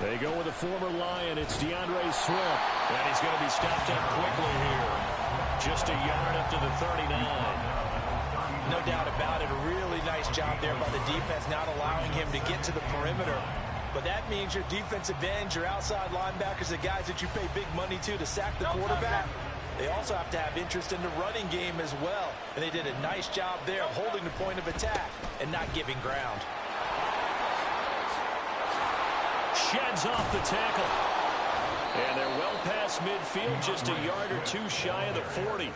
They go with a former Lion. It's DeAndre Swift. And he's going to be stopped up quickly here. Just a yard up to the 39. No doubt about it. A really nice job there by the defense, not allowing him to get to the perimeter. But that means your defensive ends, your outside linebackers, the guys that you pay big money to sack the quarterback, they also have to have interest in the running game as well. And they did a nice job there of holding the point of attack and not giving ground. Sheds off the tackle. And they're well past midfield, just a yard or two shy of the 40.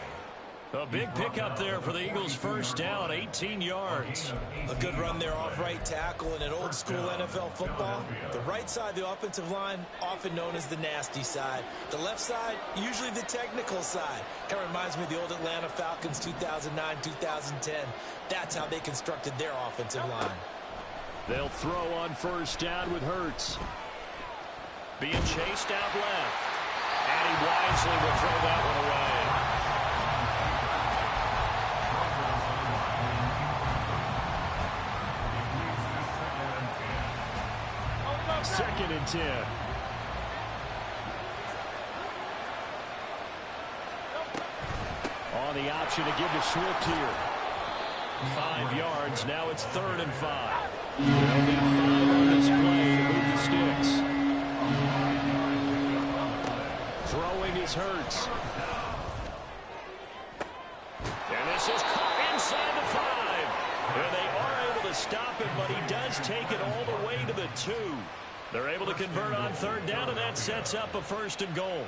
A big pickup there for the Eagles' first down, 18 yards. A good run there off right tackle in an old-school NFL football. The right side of the offensive line, often known as the nasty side. The left side, usually the technical side. Kind of reminds me of the old Atlanta Falcons 2009, 2010. That's how they constructed their offensive line. They'll throw on first down with Hurts. Being chased out left. And he wisely will throw that one away. Second and 10. On the option to give to Swift here. 5 yards. Now it's 3rd and 5. They'll get 5 on this play to move the sticks. Throwing is Hurts. And this is caught inside the 5. And they are able to stop it, but he does take it all the way to the 2. They're able to convert on 3rd down, and that sets up a 1st and goal.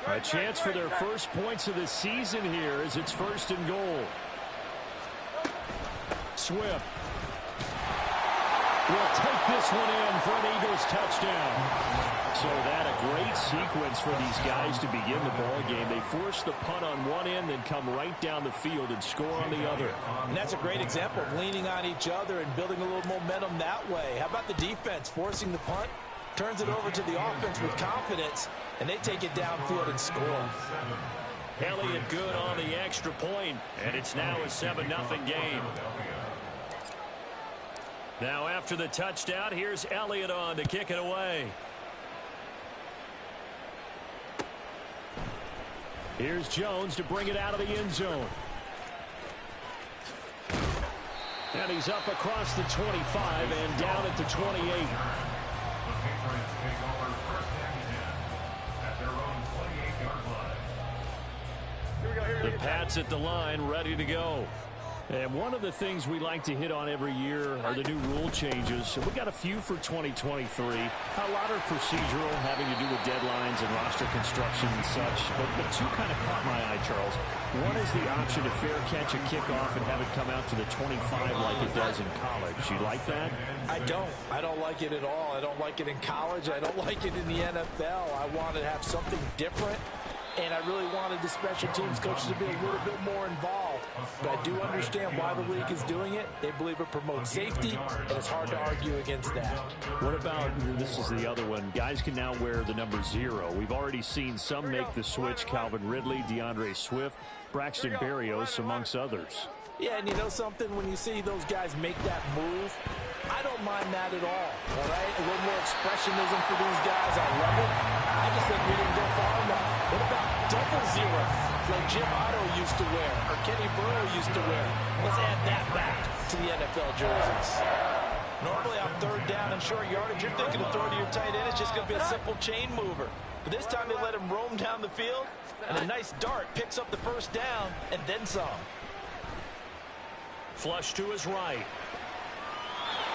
A chance for their first points of the season here as it's 1st and goal. Swift will take this one in for an Eagles touchdown. So that a great sequence for these guys to begin the ball game. They force the punt on one end, then come right down the field and score on the other. And that's a great example of leaning on each other and building a little momentum that way. How about the defense forcing the punt? Turns it over to the offense with confidence, and they take it downfield and score. Elliott good on the extra point, and it's now a 7-0 game. Now after the touchdown, here's Elliott on to kick it away. Here's Jones to bring it out of the end zone. And he's up across the 25 and down at the 28. The Pats at the line, ready to go. And one of the things we like to hit on every year are the new rule changes. So we got a few for 2023. A lot are procedural, having to do with deadlines and roster construction and such. But two kind of caught my eye, Charles. One is the option to fair catch a kickoff and have it come out to the 25 like it does in college. You like that? I don't. I don't like it at all. I don't like it in college. I don't like it in the NFL. I want to have something different. And I really wanted the special teams coaches to be a little bit more involved. But I do understand why the league is doing it. They believe it promotes safety, and it's hard to argue against that. What about, this is the other one, guys can now wear the number 0. We've already seen some make the switch, Calvin Ridley, DeAndre Swift, Braxton Berrios, amongst others. Yeah, and you know something? When you see those guys make that move, I don't mind that at all right? A little more expressionism for these guys. I love it. I just think we didn't go far enough. What about double 0, like Jim Otto used to wear, or Kenny Burrow used to wear? Let's add that back to the NFL jerseys. Normally on 3rd down and short yardage, you're thinking to throw to your tight end. It's just going to be a simple chain mover. But this time they let him roam down the field, and a nice dart picks up the 1st down, and then some. Flush to his right.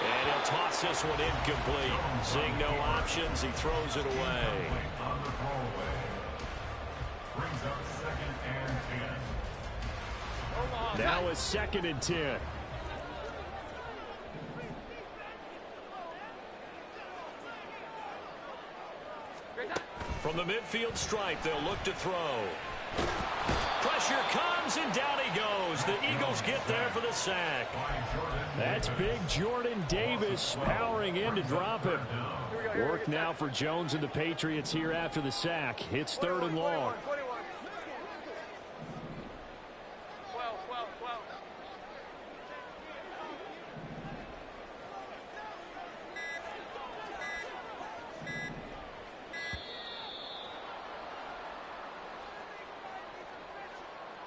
And he'll toss this one incomplete. Seeing no options, he throws it away. Now it's 2nd and 10. From the midfield stripe, they'll look to throw. Pressure comes, and down he goes. The Eagles get there for the sack. That's big Jordan Davis powering in to drop him. Work now for Jones and the Patriots here after the sack. It's 3rd and long.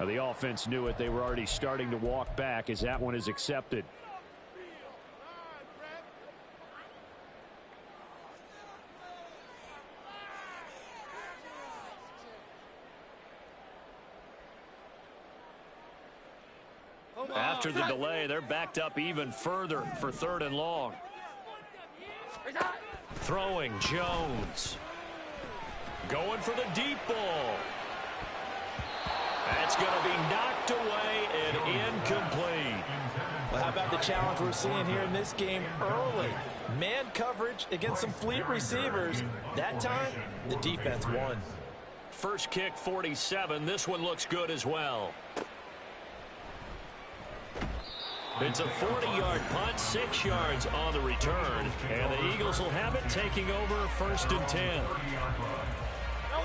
The offense knew it. They were already starting to walk back as that one is accepted. After the delay, they're backed up even further for 3rd and long. Throwing Jones. Going for the deep ball. That's going to be knocked away and incomplete. Well, how about the challenge we're seeing here in this game early? Man coverage against some fleet receivers. That time, the defense won. First kick, 47. This one looks good as well. It's a 40-yard punt, 6 yards on the return. And the Eagles will have it, taking over 1st and 10.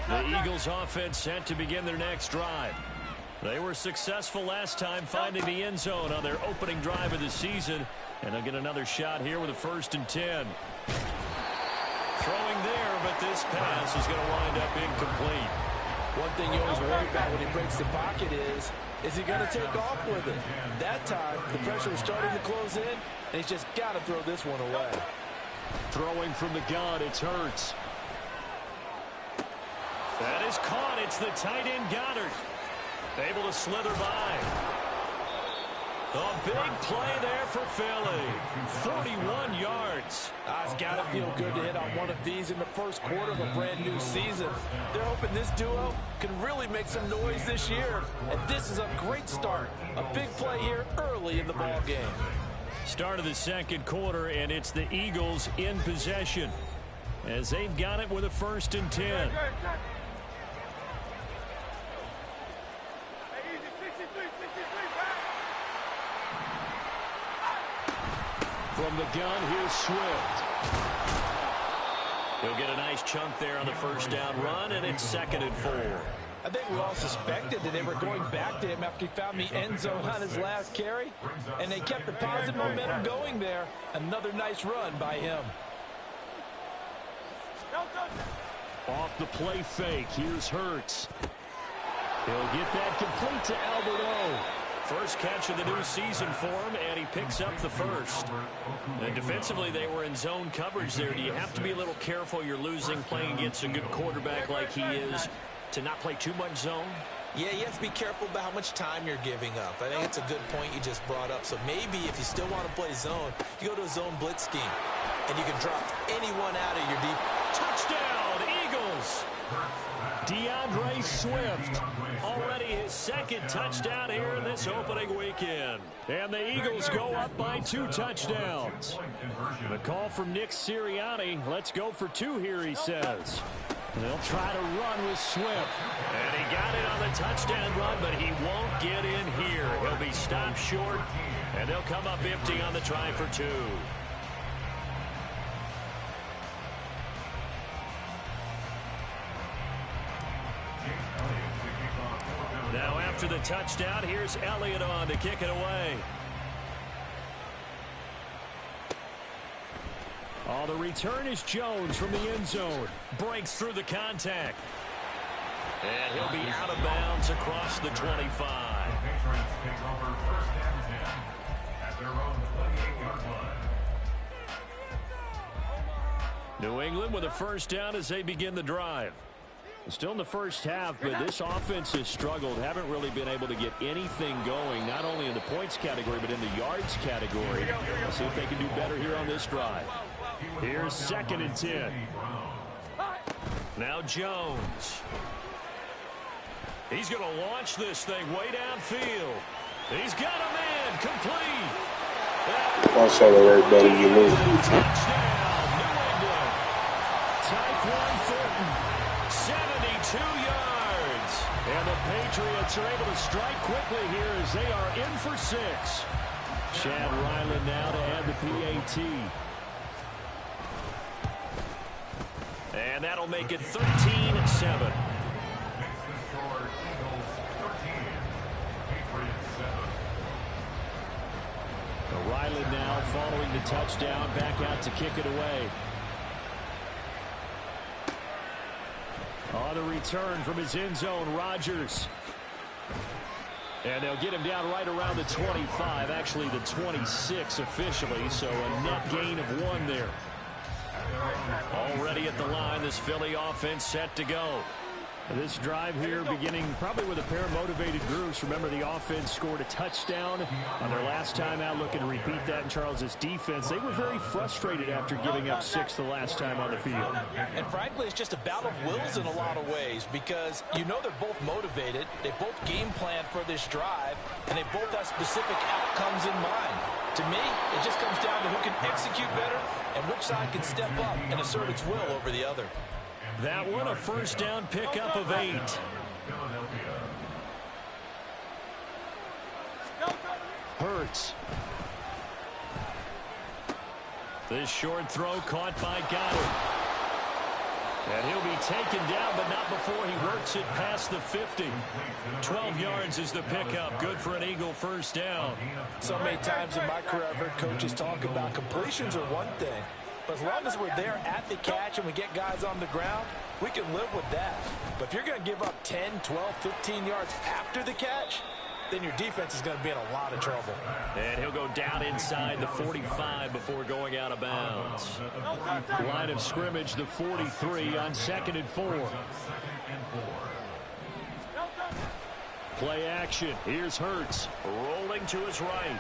The Eagles offense set to begin their next drive. They were successful last time finding the end zone on their opening drive of the season. And they'll get another shot here with a 1st and 10. Throwing there, but this pass is going to wind up incomplete. One thing you always worry about when he breaks the pocket is he going to take off with it? That time, the pressure was starting to close in, and he's just got to throw this one away. Throwing from the gun, it's Hurts. That is caught. It's the tight end Goddard. Able to slither by. A big play there for Philly. 41 yards. It's got to feel good to hit on one of these in the first quarter of a brand new season. They're hoping this duo can really make some noise this year. And this is a great start. A big play here early in the ball game. Start of the second quarter, and it's the Eagles in possession as they've got it with a 1st and 10. From the gun, here's Swift. He'll get a nice chunk there on the first down run, and it's 2nd and 4. I think we all suspected that they were going back to him after he found the end zone on his last carry, and they kept the positive momentum going there. Another nice run by him. Off the play fake, here's Hurts. He'll get that complete to Alberto. First catch of the new season for him, and he picks up the first. And defensively, they were in zone coverage there. Do you have to be a little careful? You're losing playing against a good quarterback like he is to not play too much zone? Yeah, you have to be careful about how much time you're giving up. I think it's a good point you just brought up. So maybe if you still want to play zone, you go to a zone blitz scheme, and you can drop anyone out of your deep. Touchdown, Eagles! DeAndre Swift, already his 2nd touchdown here in this opening weekend. And the Eagles go up by 2 touchdowns. The call from Nick Sirianni. Let's go for 2 here, he says. They'll try to run with Swift. And he got it on the touchdown run, but he won't get in here. He'll be stopped short, and they'll come up empty on the try for 2. Now after the touchdown, here's Elliott on to kick it away. Oh, the return is Jones from the end zone. Breaks through the contact. And he'll be out of bounds across the 25. New England with a first down as they begin the drive. Still in the first half, but this offense has struggled. Haven't really been able to get anything going, not only in the points category, but in the yards category. Let's see if they can do better here on this drive. Here's 2nd and 10. Now Jones. He's going to launch this thing way downfield. He's got a man complete. I'll show the right better you lose. Touchdown, New England. Tyquan Thornton, 72 yards. And the Patriots are able to strike quickly here as they are in for 6. Chad Ryland now to add the PAT. And that'll make it 13-7. Ryland now following the touchdown, back out to kick it away. On the return from his end zone, Rodgers. And they'll get him down right around the 25, actually the 26 officially, so a net gain of 1 there. Already at the line, this Philly offense set to go. This drive here beginning probably with a pair of motivated groups. Remember, the offense scored a touchdown on their last time out, looking to repeat that in Charles's defense. They were very frustrated after giving up 6 the last time on the field. And frankly, it's just a battle of wills in a lot of ways because you know they're both motivated. They both game plan for this drive, and they both have specific outcomes in mind. To me, it just comes down to who can execute better and which side can step up and assert its will over the other. That one a first down pickup of 8. Hurts. This short throw caught by Goddard. And he'll be taken down, but not before he works it past the 50. 12 yards is the pickup. Good for an Eagle first down. So many times in my career, I've heard coaches talk about completions are one thing. But as long as we're there at the catch and we get guys on the ground, we can live with that. But if you're going to give up 10, 12, 15 yards after the catch, then your defense is going to be in a lot of trouble. And he'll go down inside the 45 before going out of bounds. Line of scrimmage, the 43 on 2nd and 4. Play action. Here's Hurts rolling to his right.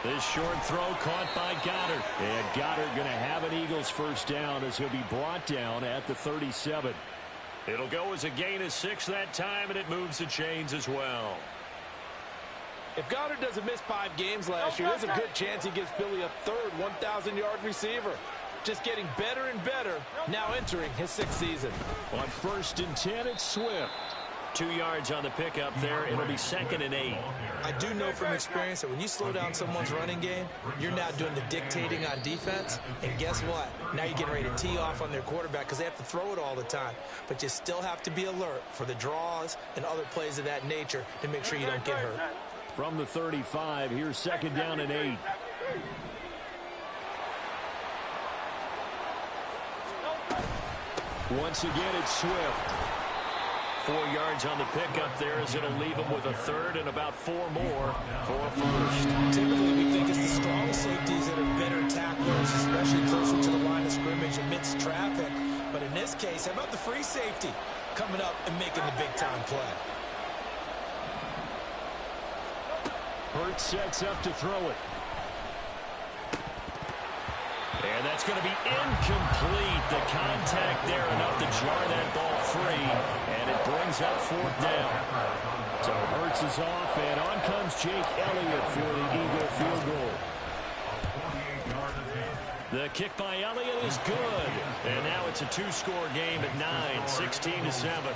This short throw caught by Goddard. And Goddard going to have an Eagles first down as he'll be brought down at the 37. It'll go as a gain of 6 that time, and it moves the chains as well. If Goddard doesn't miss 5 games last year, there's a good chance he gives Philly a third 1,000-yard receiver. Just getting better and better, now entering his 6th season. On 1st and 10, it's Swift. 2 yards on the pickup there. It'll be 2nd and 8. I do know from experience that when you slow down someone's running game, you're now doing the dictating on defense. And guess what? Now you're getting ready to tee off on their quarterback because they have to throw it all the time. But you still have to be alert for the draws and other plays of that nature to make sure you don't get hurt. From the 35, here's 2nd down and 8. Once again, it's Swift. 4 yards on the pickup there as it'll leave him with a third and about 4 more for a first. Typically, we think it's the strong safeties that are better tacklers, especially closer to the line of scrimmage amidst traffic. But in this case, how about the free safety coming up and making the big-time play? Hurts sets up to throw it. And that's going to be incomplete. The contact there enough to jar that ball free. And it brings up 4th down. So Hurts is off, and on comes Jake Elliott for the Eagle field goal. The kick by Elliott is good. And now it's a 2-score game at 9, 16-7.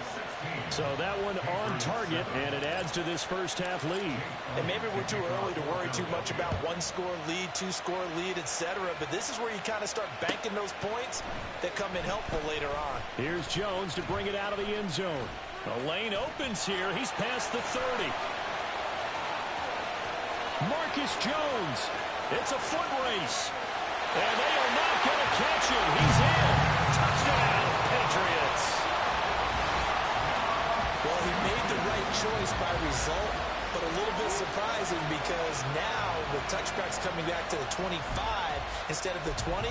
So that one on target, and it adds to this first half lead. And maybe we're too early to worry too much about 1-score lead, 2-score lead, etc. But this is where you kind of start banking those points that come in helpful later on. Here's Jones to bring it out of the end zone. The lane opens here. He's past the 30. Marcus Jones. It's a foot race. And they are not going to catch him. He's in. Touchdown, Patriots. Well, he made the right choice by result, but a little bit surprising because now the touchback's coming back to the 25 instead of the 20.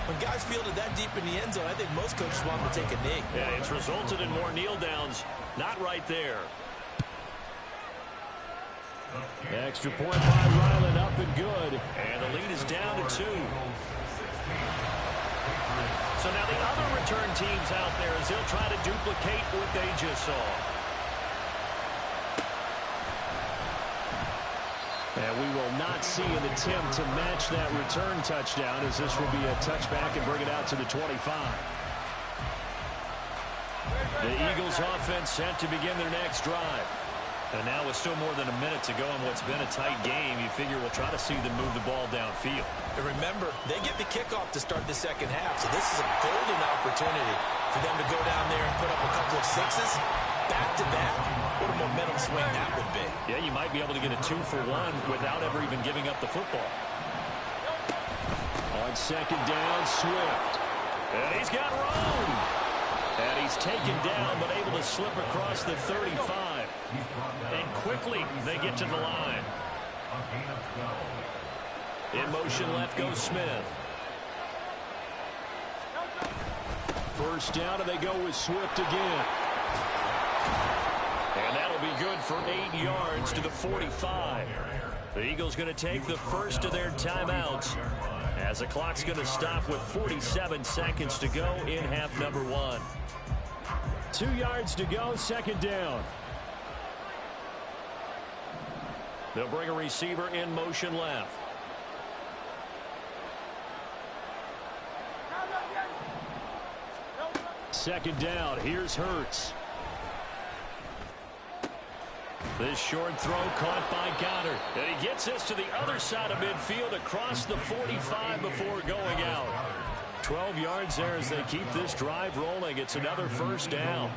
When guys fielded that deep in the end zone, I think most coaches want them to take a knee. Yeah, it's resulted in more kneel downs. Not right there. Extra point by Ryland, up and good. And the lead is down to 2. So now the other return teams out there as they'll try to duplicate what they just saw. And we will not see an attempt to match that return touchdown as this will be a touchback and bring it out to the 25. The Eagles offense set to begin their next drive. And now with still more than a minute to go in what's been a tight game, you figure we'll try to see them move the ball downfield. And remember, they get the kickoff to start the second half, so this is a golden opportunity for them to go down there and put up a couple of 6s back-to-back. What a momentum swing that would be. Yeah, you might be able to get a 2-for-1 without ever even giving up the football. On 2nd down, Swift. And he's got room. And he's taken down, but able to slip across the 35. And quickly they get to the line. In motion left goes Smith. First down, and they go with Swift again. And that'll be good for 8 yards to the 45. The Eagles going to take the first of their timeouts as the clock's going to stop with 47 seconds to go in half number 1. 2 yards to go, second down. They'll bring a receiver in motion left. Second down, here's Hurts. This short throw caught by Goddard. And he gets this to the other side of midfield across the 45 before going out. 12 yards there as they keep this drive rolling. It's another first down.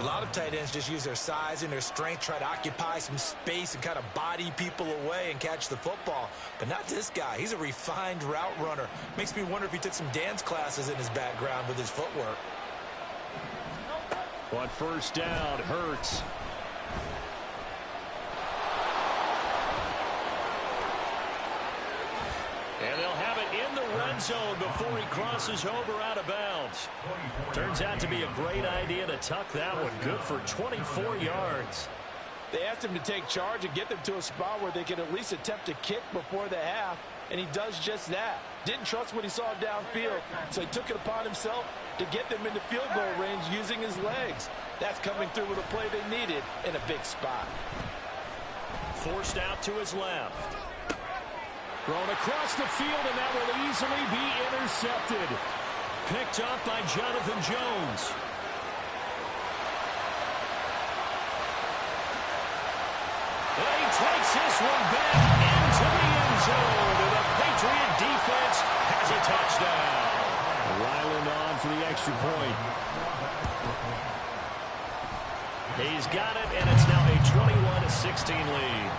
A lot of tight ends just use their size and their strength, try to occupy some space and kind of body people away and catch the football. But not this guy. He's a refined route runner. Makes me wonder if he took some dance classes in his background with his footwork. On first down, Hurts. And they'll have it in the red zone before he crosses over out of bounds. Turns out to be a great idea to tuck that one. Good for 24 yards. They asked him to take charge and get them to a spot where they could at least attempt a kick before the half, and he does just that. Didn't trust what he saw downfield, so he took it upon himself to get them into field goal range using his legs. That's coming through with a play they needed in a big spot. Forced out to his left. Thrown across the field, and that will easily be intercepted. Picked up by Jonathan Jones. And he takes this one back into the end zone. And the Patriot defense has a touchdown. Ryland on for the extra point. He's got it, and it's now a 21-16 lead.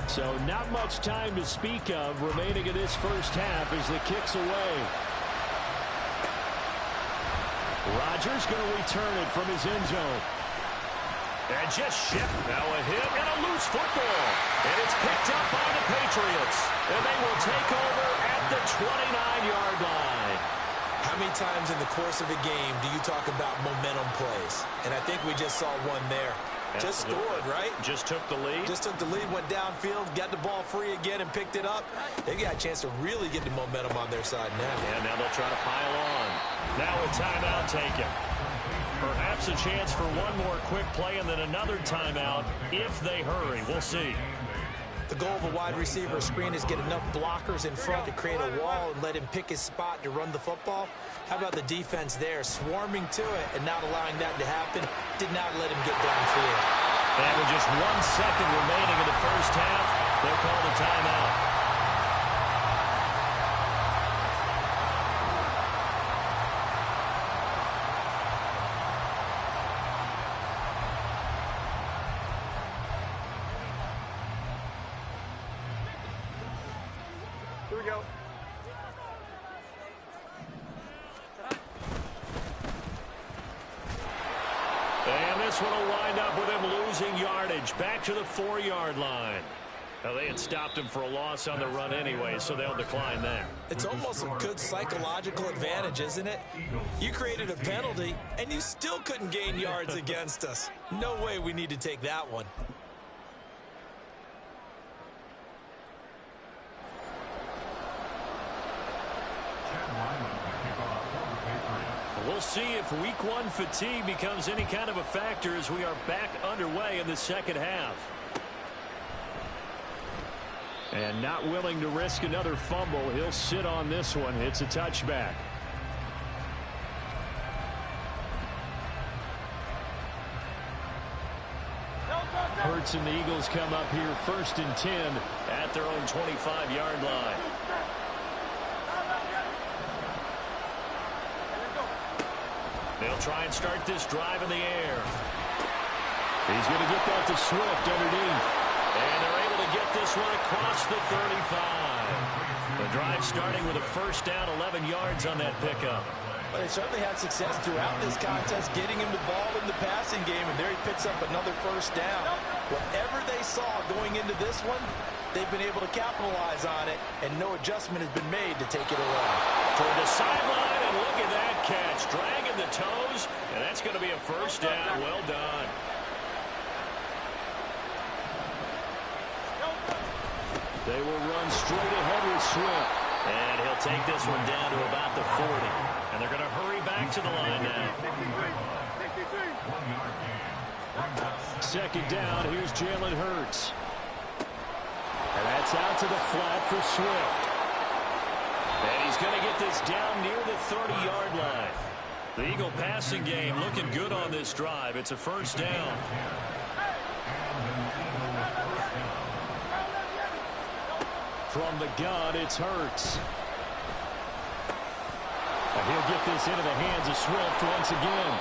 So not much time to speak of remaining in this first half as the kick's away. Rodgers going to return it from his end zone. And just shipped. Now a hit and a loose football. And it's picked up by the Patriots. And they will take over at the 29-yard line. How many times in the course of a game do you talk about momentum plays? And I think we just saw one there. Just scored, right? Just took the lead. Just took the lead, went downfield, got the ball free again, and picked it up. They got a chance to really get the momentum on their side now. And now they'll try to pile on. Now a timeout taken. Perhaps a chance for one more quick play and then another timeout if they hurry. We'll see. The goal of a wide receiver screen is get enough blockers in front to create a wall and let him pick his spot to run the football. How about the defense there, swarming to it and not allowing that to happen? Did not let him get downfield. And with just 1 second remaining in the first half, they'll call the timeout. Here we go. And this one will wind up with him losing yardage back to the 4-yard line. Now, they had stopped him for a loss on the run anyway, so they'll decline that. It's almost a good psychological advantage, isn't it? You created a penalty, and you still couldn't gain yards against us. No way we need to take that one. We'll see if week 1 fatigue becomes any kind of a factor as we are back underway in the second half. And not willing to risk another fumble. He'll sit on this one. It's a touchback. Hurts and the Eagles come up here 1st and 10 at their own 25-yard line. They'll try and start this drive in the air. He's going to get that to Swift underneath. And they're able to get this one across the 35. The drive starting with a first down, 11 yards on that pickup. Well, they certainly had success throughout this contest, getting him the ball in the passing game, and there he picks up another first down. Whatever they saw going into this one, they've been able to capitalize on it, and no adjustment has been made to take it away. Toward the sideline, and look at that catch. Dragging the toes, and that's going to be a first down. Well done. They will run straight ahead with Swift. And he'll take this one down to about the 40. And they're going to hurry back to the line now. Second down, here's Jalen Hurts. And that's out to the flat for Swift. And he's going to get this down near the 30-yard line. The Eagle passing game looking good on this drive. It's a first down. From the gun, it's Hurts. And he'll get this into the hands of Swift once again.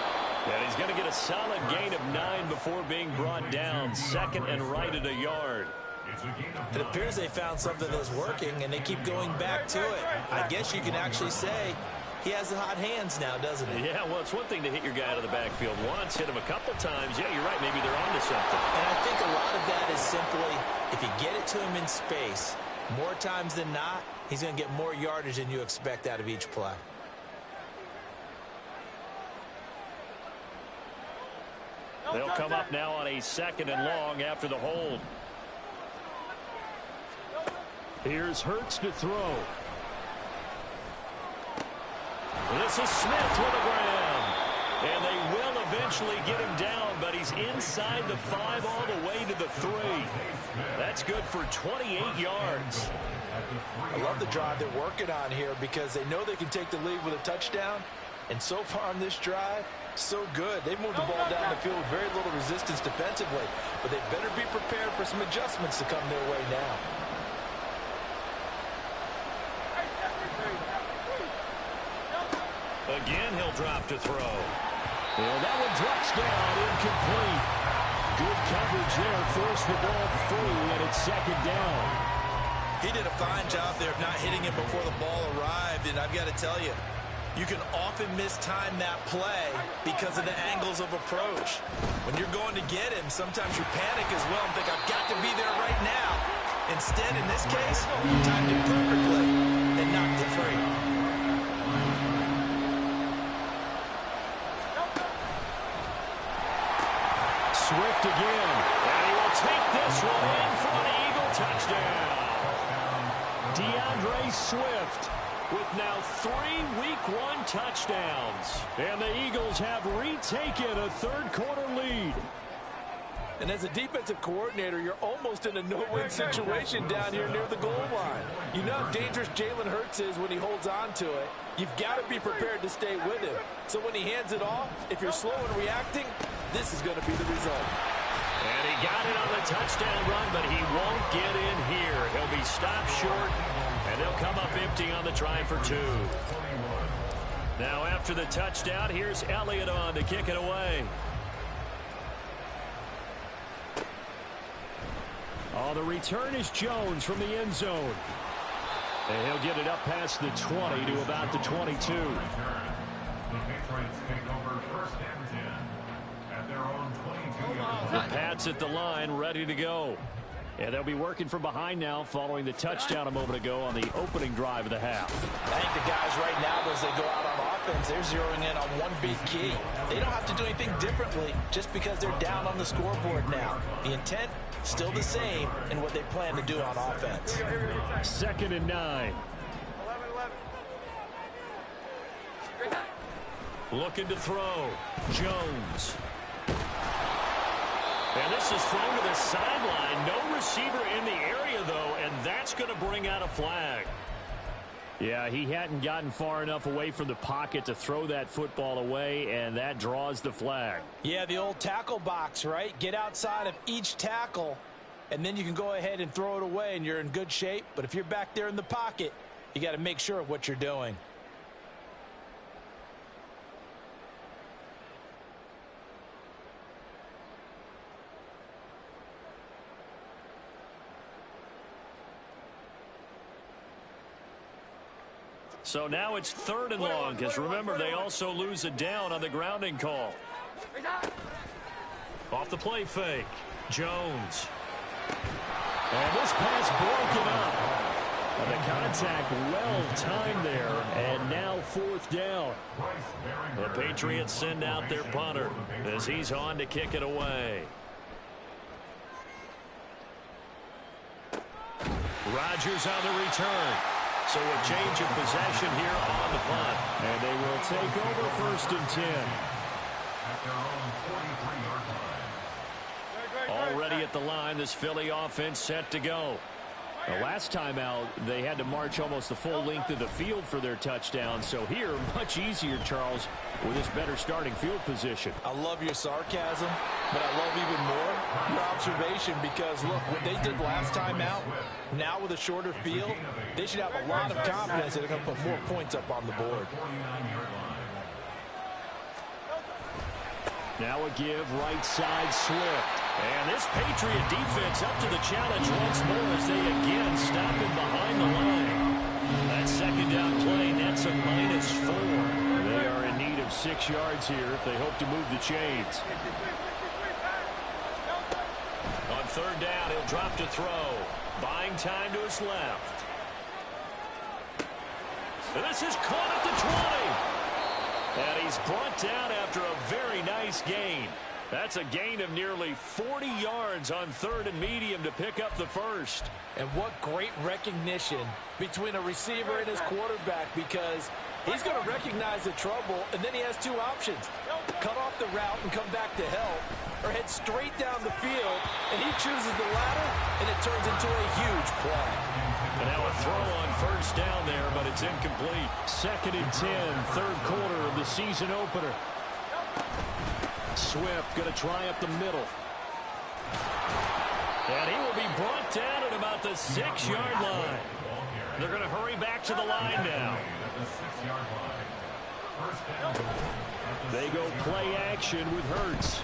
And he's going to get a solid gain of 9 before being brought down. Second and right at a yard. It appears they found something that's working, and they keep going back to it. I guess you can actually say he has the hot hands now, doesn't he? Yeah, well, it's one thing to hit your guy out of the backfield once, hit him a couple times. Yeah, you're right. Maybe they're onto something. And I think a lot of that is simply if you get it to him in space, more times than not, he's going to get more yardage than you expect out of each play. They'll come up now on a second and long after the hold. Here's Hurts to throw. This is Smith with a grab. And they will eventually get him down, but he's inside the 5 all the way to the 3. That's good for 28 yards. I love the drive they're working on here because they know they can take the lead with a touchdown. And so far on this drive, so good. They moved the ball down the field with very little resistance defensively, but they better be prepared for some adjustments to come their way now. Again, he'll drop to throw. Well, that one drops down, incomplete. Good coverage there, forced the ball free, and it's second down. He did a fine job there of not hitting him before the ball arrived, and I've got to tell you, you can often mistime that play because of the angles of approach. When you're going to get him, sometimes you panic as well and think, I've got to be there right now. Instead, in this case, timed it perfectly and knocked it free. Swift again, and he will take this one in for an Eagle touchdown. DeAndre Swift with now 3 Week 1 touchdowns. And the Eagles have retaken a third-quarter lead. And as a defensive coordinator, you're almost in a no-win situation down here near the goal line. You know how dangerous Jalen Hurts is when he holds on to it. You've got to be prepared to stay with him. So when he hands it off, if you're slow in reacting, this is going to be the result. And he got it on the touchdown run, but he won't get in here. He'll be stopped short, and they'll come up empty on the try for 2. Now after the touchdown, here's Elliott on to kick it away. Oh, the return is Jones from the end zone. And he'll get it up past the 20 to about the 22. The Pats at the line, ready to go. And they'll be working from behind now following the touchdown a moment ago on the opening drive of the half. I think the guys right now, as they go out on offense, they're zeroing in on one big key. They don't have to do anything differently just because they're down on the scoreboard now. The intent, still the same in what they plan to do on offense. Second and 9. Looking to throw. Jones. And this is thrown to the sideline. No receiver in the area, though, and that's going to bring out a flag. Yeah, he hadn't gotten far enough away from the pocket to throw that football away, and that draws the flag. Yeah, the old tackle box, right? Get outside of each tackle, and then you can go ahead and throw it away, and you're in good shape. But if you're back there in the pocket, you got to make sure of what you're doing. So now it's 3rd and long, because remember, they also lose a down on the grounding call. Off the play fake. Jones. And this pass broken up. And the contact well-timed there, and now 4th down. The Patriots send out their punter as he's on to kick it away. Rodgers on the return. So a change of possession here on the punt. And they will take over 1st and 10. Already at the line, this Philly offense set to go. The last time out, they had to march almost the full length of the field for their touchdown. So here, much easier, Charles, with this better starting field position. I love your sarcasm, but I love even more your observation because, look, what they did last time out, now with a shorter field, they should have a lot of confidence that they're going to put more points up on the board. Now a give, right side, Swift. And this Patriot defense up to the challenge once more as they again stop him behind the line. That 2nd down play nets a -4. They are in need of 6 yards here if they hope to move the chains. On 3rd down, he'll drop to throw. Buying time to his left. And this is caught at the 20. And he's brought down after a very nice gain. That's a gain of nearly 40 yards on 3rd and medium to pick up the 1st. And what great recognition between a receiver and his quarterback, because he's going to recognize the trouble, and then he has 2 options. Cut off the route and come back to help, or head straight down the field, and he chooses the latter, and it turns into a huge play. And now a throw on 1st down there, but it's incomplete. 2nd and 10, 3rd quarter of the season opener. Swift going to try up the middle. And he will be brought down at about the 6-yard line. They're going to hurry back to the line now. They go play action with Hurts.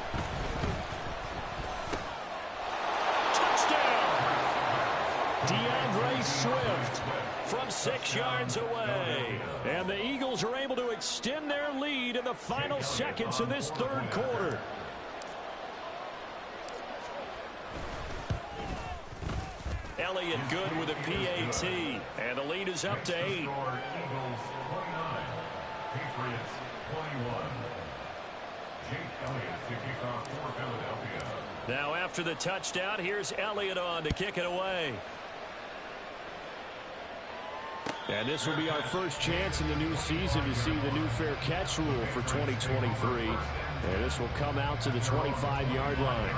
DeAndre Swift from 6 yards away. And the Eagles are able to extend their lead in the final seconds of this 3rd quarter. Elliott good with a PAT. And the lead is up to 8. Now after the touchdown, here's Elliott on to kick it away. And this will be our first chance in the new season to see the new fair catch rule for 2023. And this will come out to the 25-yard line.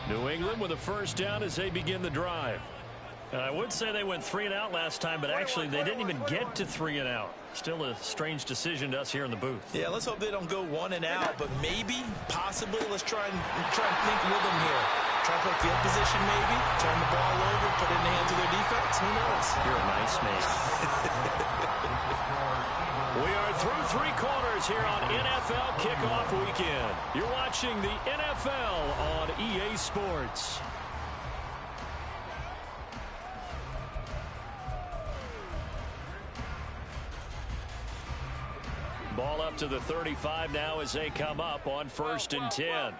New England with a 1st down as they begin the drive. I would say they went 3 and out last time, but actually they didn't even get to 3 and out. Still a strange decision to us here in the booth. Yeah, let's hope they don't go 1 and out, but maybe, possibly, let's try and think with them here. Try to play field position maybe, turn the ball over, put it in the hands of their defense. Who knows? You're a nice man. We are through 3 quarters here on NFL Kickoff Weekend. You're watching the NFL on EA Sports. Ball up to the 35 now as they come up on 1st and 10.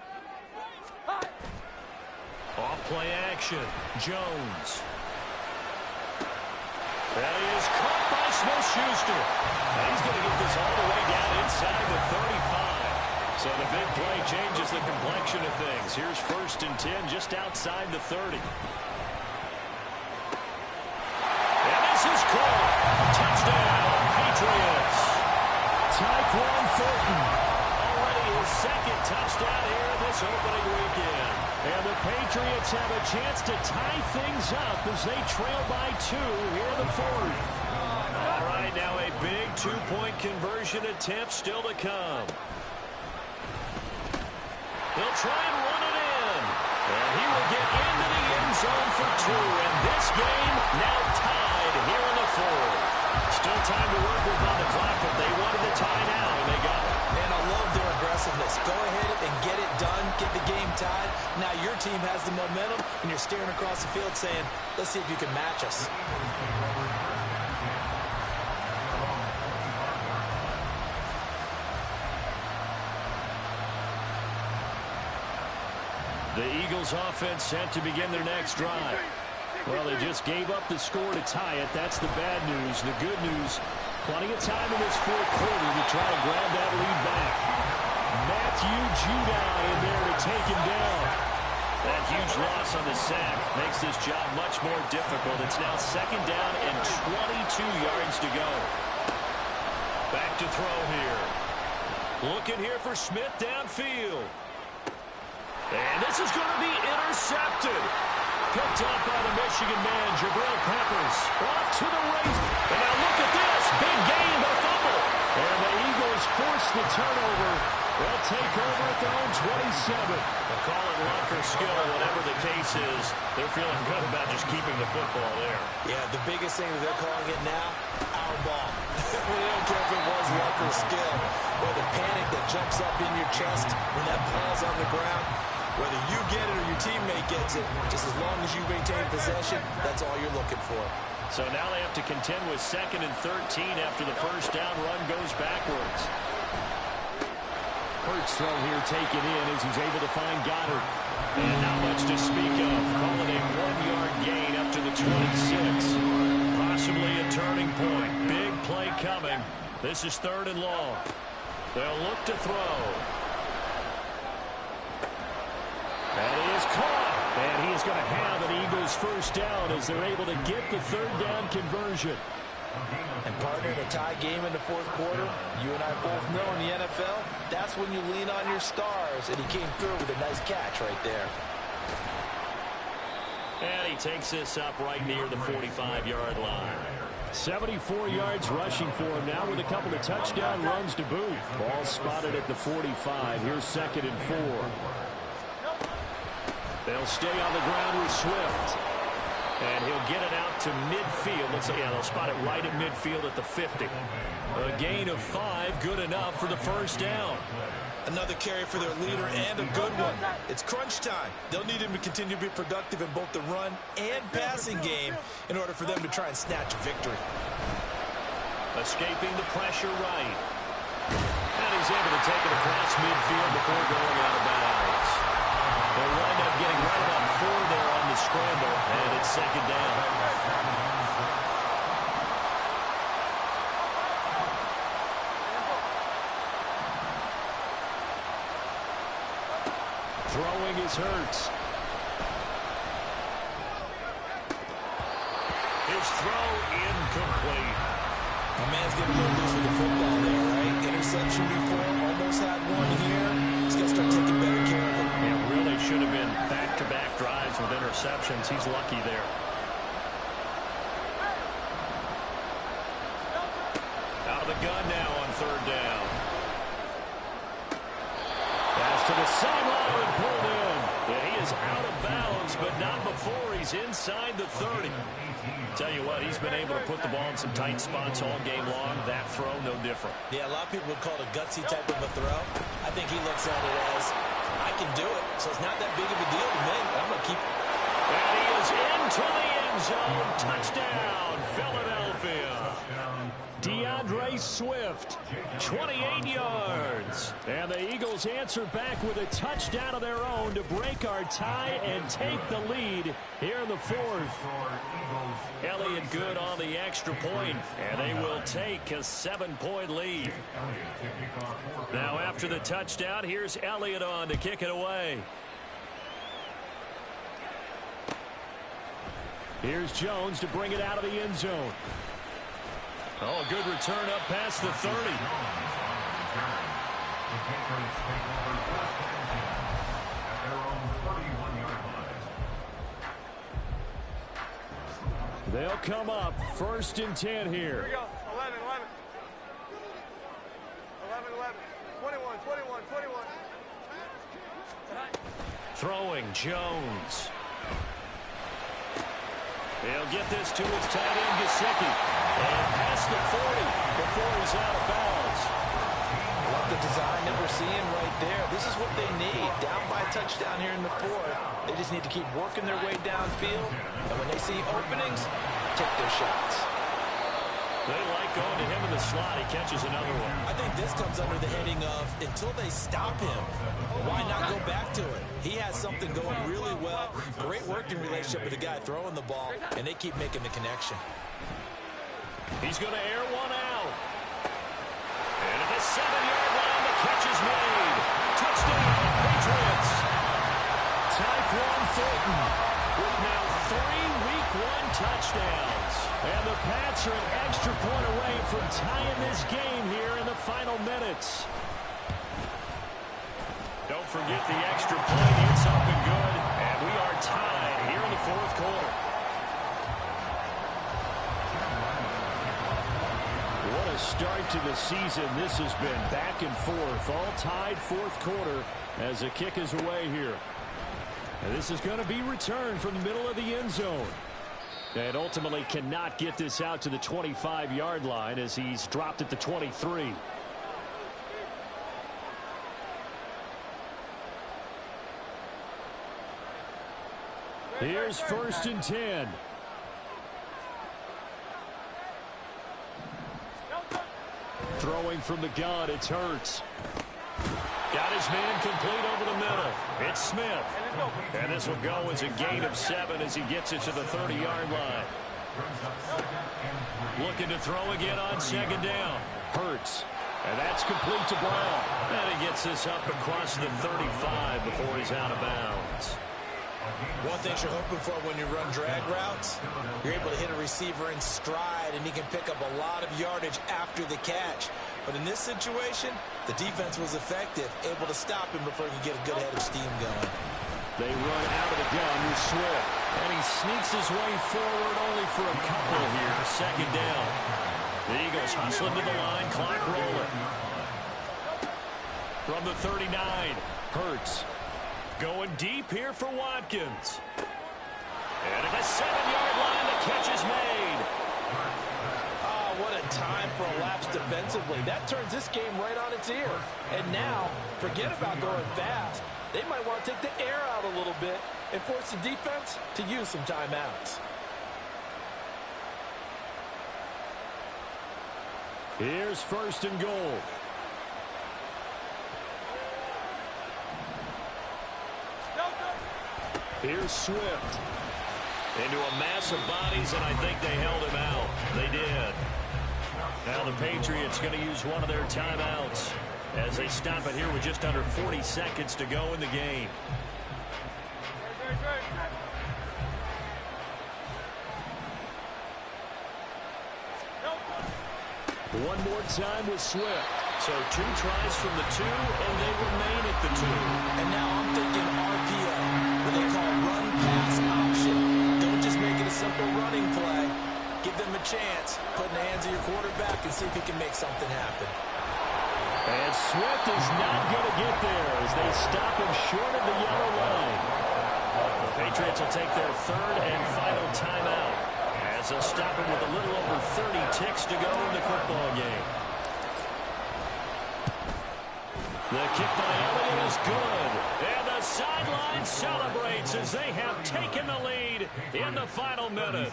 Off play action. Jones. And he is caught by Smith-Schuster. And he's going to get this all the way down inside the 35. So the big play changes the complexion of things. Here's 1st and 10 just outside the 30. And this is caught. Touchdown, Patriots. Tyquan Thornton, already his 2nd touchdown here this opening weekend. And the Patriots have a chance to tie things up as they trail by 2 here in the 4th. All right, now a big 2-point conversion attempt still to come. They'll try and run it in. And he will get into the end zone for 2. And this game now tied here in the 4th. Still time to work with on the clock, but they wanted the tie now, and they got it. And I love their aggressiveness. Go team has the momentum, and you're staring across the field saying, let's see if you can match us. The Eagles offense set to begin their next drive. Well, they just gave up the score to tie it. That's the bad news. The good news, plenty of time in this fourth quarter to try to grab that lead back. Matthew Judon in there to take him down. That huge loss on the sack makes this job much more difficult. It's now second down and 22 yards to go. Back to throw here. Looking here for Smith downfield. And this is going to be intercepted. Picked up by the Michigan man, Jabril Peppers. Off to the race. And now look at this. Big gain, but fumble. And the Eagles force the turnover. They'll take over at their own 27. They'll call it luck or skill, whatever the case is. They're feeling good about just keeping the football there. Yeah, the biggest thing that they're calling it now, our ball. We don't care if it was luck or skill, or the panic that jumps up in your chest when that ball's on the ground. Whether you get it or your teammate gets it, just as long as you maintain possession, that's all you're looking for. So now they have to contend with 2nd and 13 after the first down run goes backwards. Hurts throw here taken in as he's able to find Goddard. And not much to speak of. Calling a 1-yard gain up to the 26. Possibly a turning point. Big play coming. This is 3rd and long. They'll look to throw. And he is caught. And he is going to have an Eagles first down as they're able to get the 3rd down conversion. And partner, in a tie game in the fourth quarter, you and I both know in the NFL, that's when you lean on your stars. And he came through with a nice catch right there. And he takes this up right near the 45-yard line. 74 yards rushing for him now with a couple of touchdown runs to boot. Ball spotted at the 45. Here's 2nd and 4. They'll stay on the ground with Swift. And he'll get it out to midfield. Let's say, yeah, they'll spot it right at midfield at the 50. A gain of 5, good enough for the first down. Another carry for their leader and a good one. It's crunch time. They'll need him to continue to be productive in both the run and passing game in order for them to try and snatch a victory. Escaping the pressure right. And he's able to take it across midfield before going out of bounds. They'll wind up getting right about 4 there on the scramble, and it's 2nd down. Throwing is Hurts. His throw incomplete. The man's getting a little loose with the football there, right? Interception before, almost had one here. He's got to start taking better care of it. Yeah, really should have been back-to-back drives with interceptions. He's lucky there. Out of the gun now on 3rd down. Pass to the sideline and pulled in. Yeah, he is out of bounds, but not before he's inside the 30. Tell you what, he's been able to put the ball in some tight spots all game long. That throw, no different. Yeah, a lot of people would call it a gutsy type of a throw. I think he looks at it as, I can do it, so it's not that big of a deal to me. I'm going to keep it. And he is into the end zone. Touchdown, Philadelphia. DeAndre Swift, 28 yards. And the Eagles answer back with a touchdown of their own to break our tie and take the lead here in the 4th. Elliott good on the extra point, and they will take a 7-point lead. Now after the touchdown, here's Elliott on to kick it away. Here's Jones to bring it out of the end zone. Oh, good return up past the 30. They'll come up 1st and 10 here. Here we go. 11, 11. 11, 11. 21, 21, 21. Throwing Jones. He'll get this to his tight end, Gesicki. And past the 40 before he's out of bounds. Love the design that we're you're seeing right there, this is what they need. Down by a touchdown here in the fourth. They just need to keep working their way downfield. And when they see openings, take their shots. They like going to him in the slot. He catches another one. I think this comes under the heading of until they stop him, why not go back to it? He has something going really well. Great working relationship with the guy throwing the ball, and they keep making the connection. He's going to air one out. And at the 7-yard line, the catch is made. Touchdown, Patriots. Tyquan Thornton with now 3 Week 1 touchdowns. And the Pats are an extra point away from tying this game here in the final minutes. Don't forget the extra point. It's up and good. And we are tied here in the fourth quarter. What a start to the season this has been. Back and forth, all tied fourth quarter as the kick is away here. And this is going to be returned from the middle of the end zone. And ultimately cannot get this out to the 25-yard line as he's dropped at the 23. Here's 1st and 10. Throwing from the gun, it's Hurts. Got his man complete over the middle. It's Smith. And this will go as a gain of 7 as he gets it to the 30-yard line. Looking to throw again on 2nd down. Hurts. And that's complete to Brown. And he gets this up across the 35 before he's out of bounds. One thing you're hoping for when you run drag routes, you're able to hit a receiver in stride, and he can pick up a lot of yardage after the catch. But in this situation, the defense was effective, able to stop him before he could get a good head of steam going. They run out of the gun with Swift. And he sneaks his way forward only for a couple here. 2nd down. The Eagles hustling to the line, clock rolling. From the 39, Hurts. Going deep here for Watkins. And at the 7-yard line, the catch is made. Oh, what a time for a lapse defensively. That turns this game right on its ear. And now, forget about going fast. They might want to take the air out a little bit and force the defense to use some timeouts. Here's 1st and goal. Here's Swift. Into a mass of bodies, and I think they held him out. They did. Now the Patriots going to use one of their timeouts as they stop it here with just under 40 seconds to go in the game. One more time with Swift. So 2 tries from the 2, and they remain at the 2. And now I'm thinking RPO, what they call run-pass option. Don't just make it a simple running play. Give them a chance. Put in the hands of your quarterback and see if he can make something happen. And Swift is not going to get there as they stop him short of the yellow line. The Patriots will take their 3rd and final timeout as they'll stop him with a little over 30 ticks to go in the football game. The kick by Elliott is good. And the sideline celebrates as they have taken the lead in the final minute.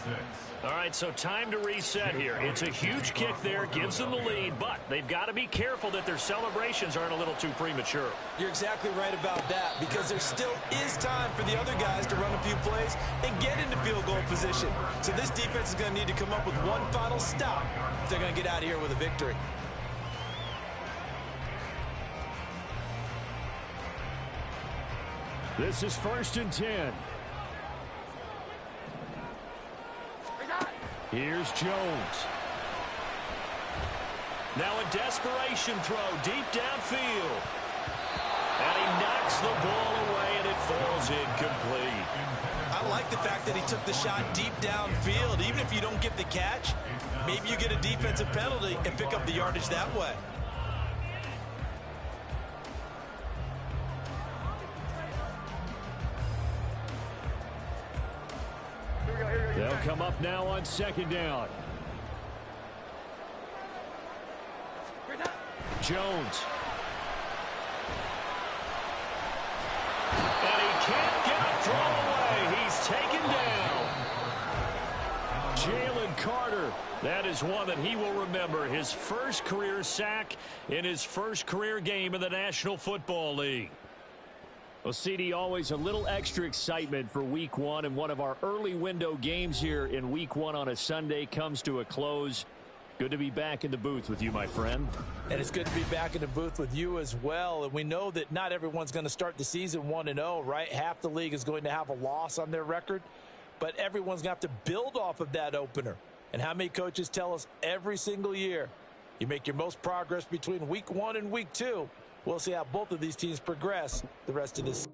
All right, so time to reset here. It's a huge kick there, gives them the lead, but they've got to be careful that their celebrations aren't a little too premature. You're exactly right about that, because there still is time for the other guys to run a few plays and get into field goal position. So this defense is going to need to come up with one final stop if they're going to get out of here with a victory. This is 1st and 10. Here's Jones. Now a desperation throw deep downfield. And he knocks the ball away, and it falls incomplete. I like the fact that he took the shot deep downfield. Even if you don't get the catch, maybe you get a defensive penalty and pick up the yardage that way. They'll come up now on 2nd down. Jones. That is one that he will remember. His first career sack in his first career game in the National Football League. Well, CD, always a little extra excitement for Week 1, and one of our early window games here in Week 1 on a Sunday comes to a close. Good to be back in the booth with you, my friend. And it's good to be back in the booth with you as well. And we know that not everyone's going to start the season 1-0, right? Half the league is going to have a loss on their record, but everyone's going to have to build off of that opener. And how many coaches tell us every single year, you make your most progress between Week 1 and Week 2. We'll see how both of these teams progress the rest of this season.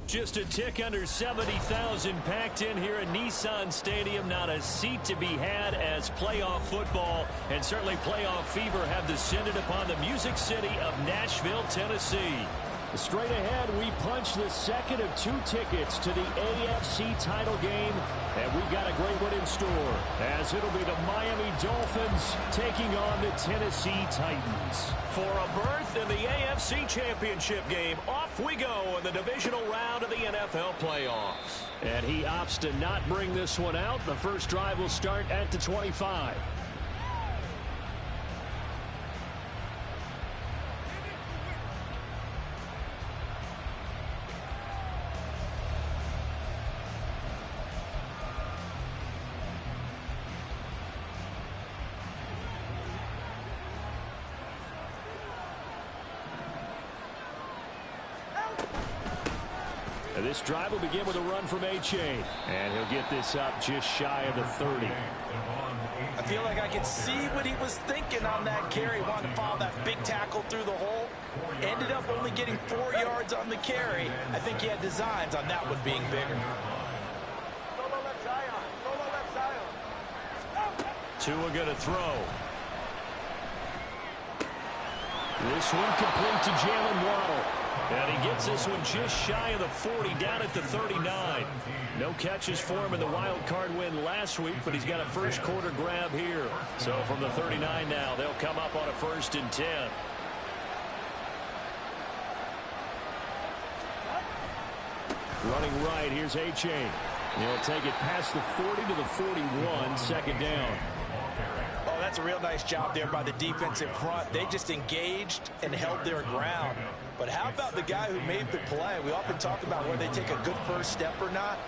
Just a tick under 70,000 packed in here at Nissan Stadium. Not a seat to be had as playoff football and certainly playoff fever have descended upon the Music City of Nashville, Tennessee. Straight ahead, we punch the second of 2 tickets to the AFC title game, and we've got a great one in store, as it'll be the Miami Dolphins taking on the Tennessee Titans. For a berth in the AFC Championship game, off we go in the divisional round of the NFL playoffs. And he opts to not bring this one out. The first drive will start at the 25. This drive will begin with a run from A-Chain. And he'll get this up just shy of the 30. I feel like I can see what he was thinking on that carry. Wanted to follow that big tackle through the hole. Ended up only getting 4 yards on the carry. I think he had designs on that one being bigger. Solo left Zion. Solo left Zion. Tua going to throw. This one complete to Jalen Waddle. And he gets this one just shy of the 40, down at the 39. No catches for him in the wild card win last week, but he's got a first quarter grab here. So from the 39 now, they'll come up on a 1st and 10. Running right, here's A-Chain. He'll take it past the 40 to the 41, 2nd down. Oh, that's a real nice job there by the defensive front. They just engaged and held their ground. But how about the guy who made the play? We often talk about whether they take a good first step or not.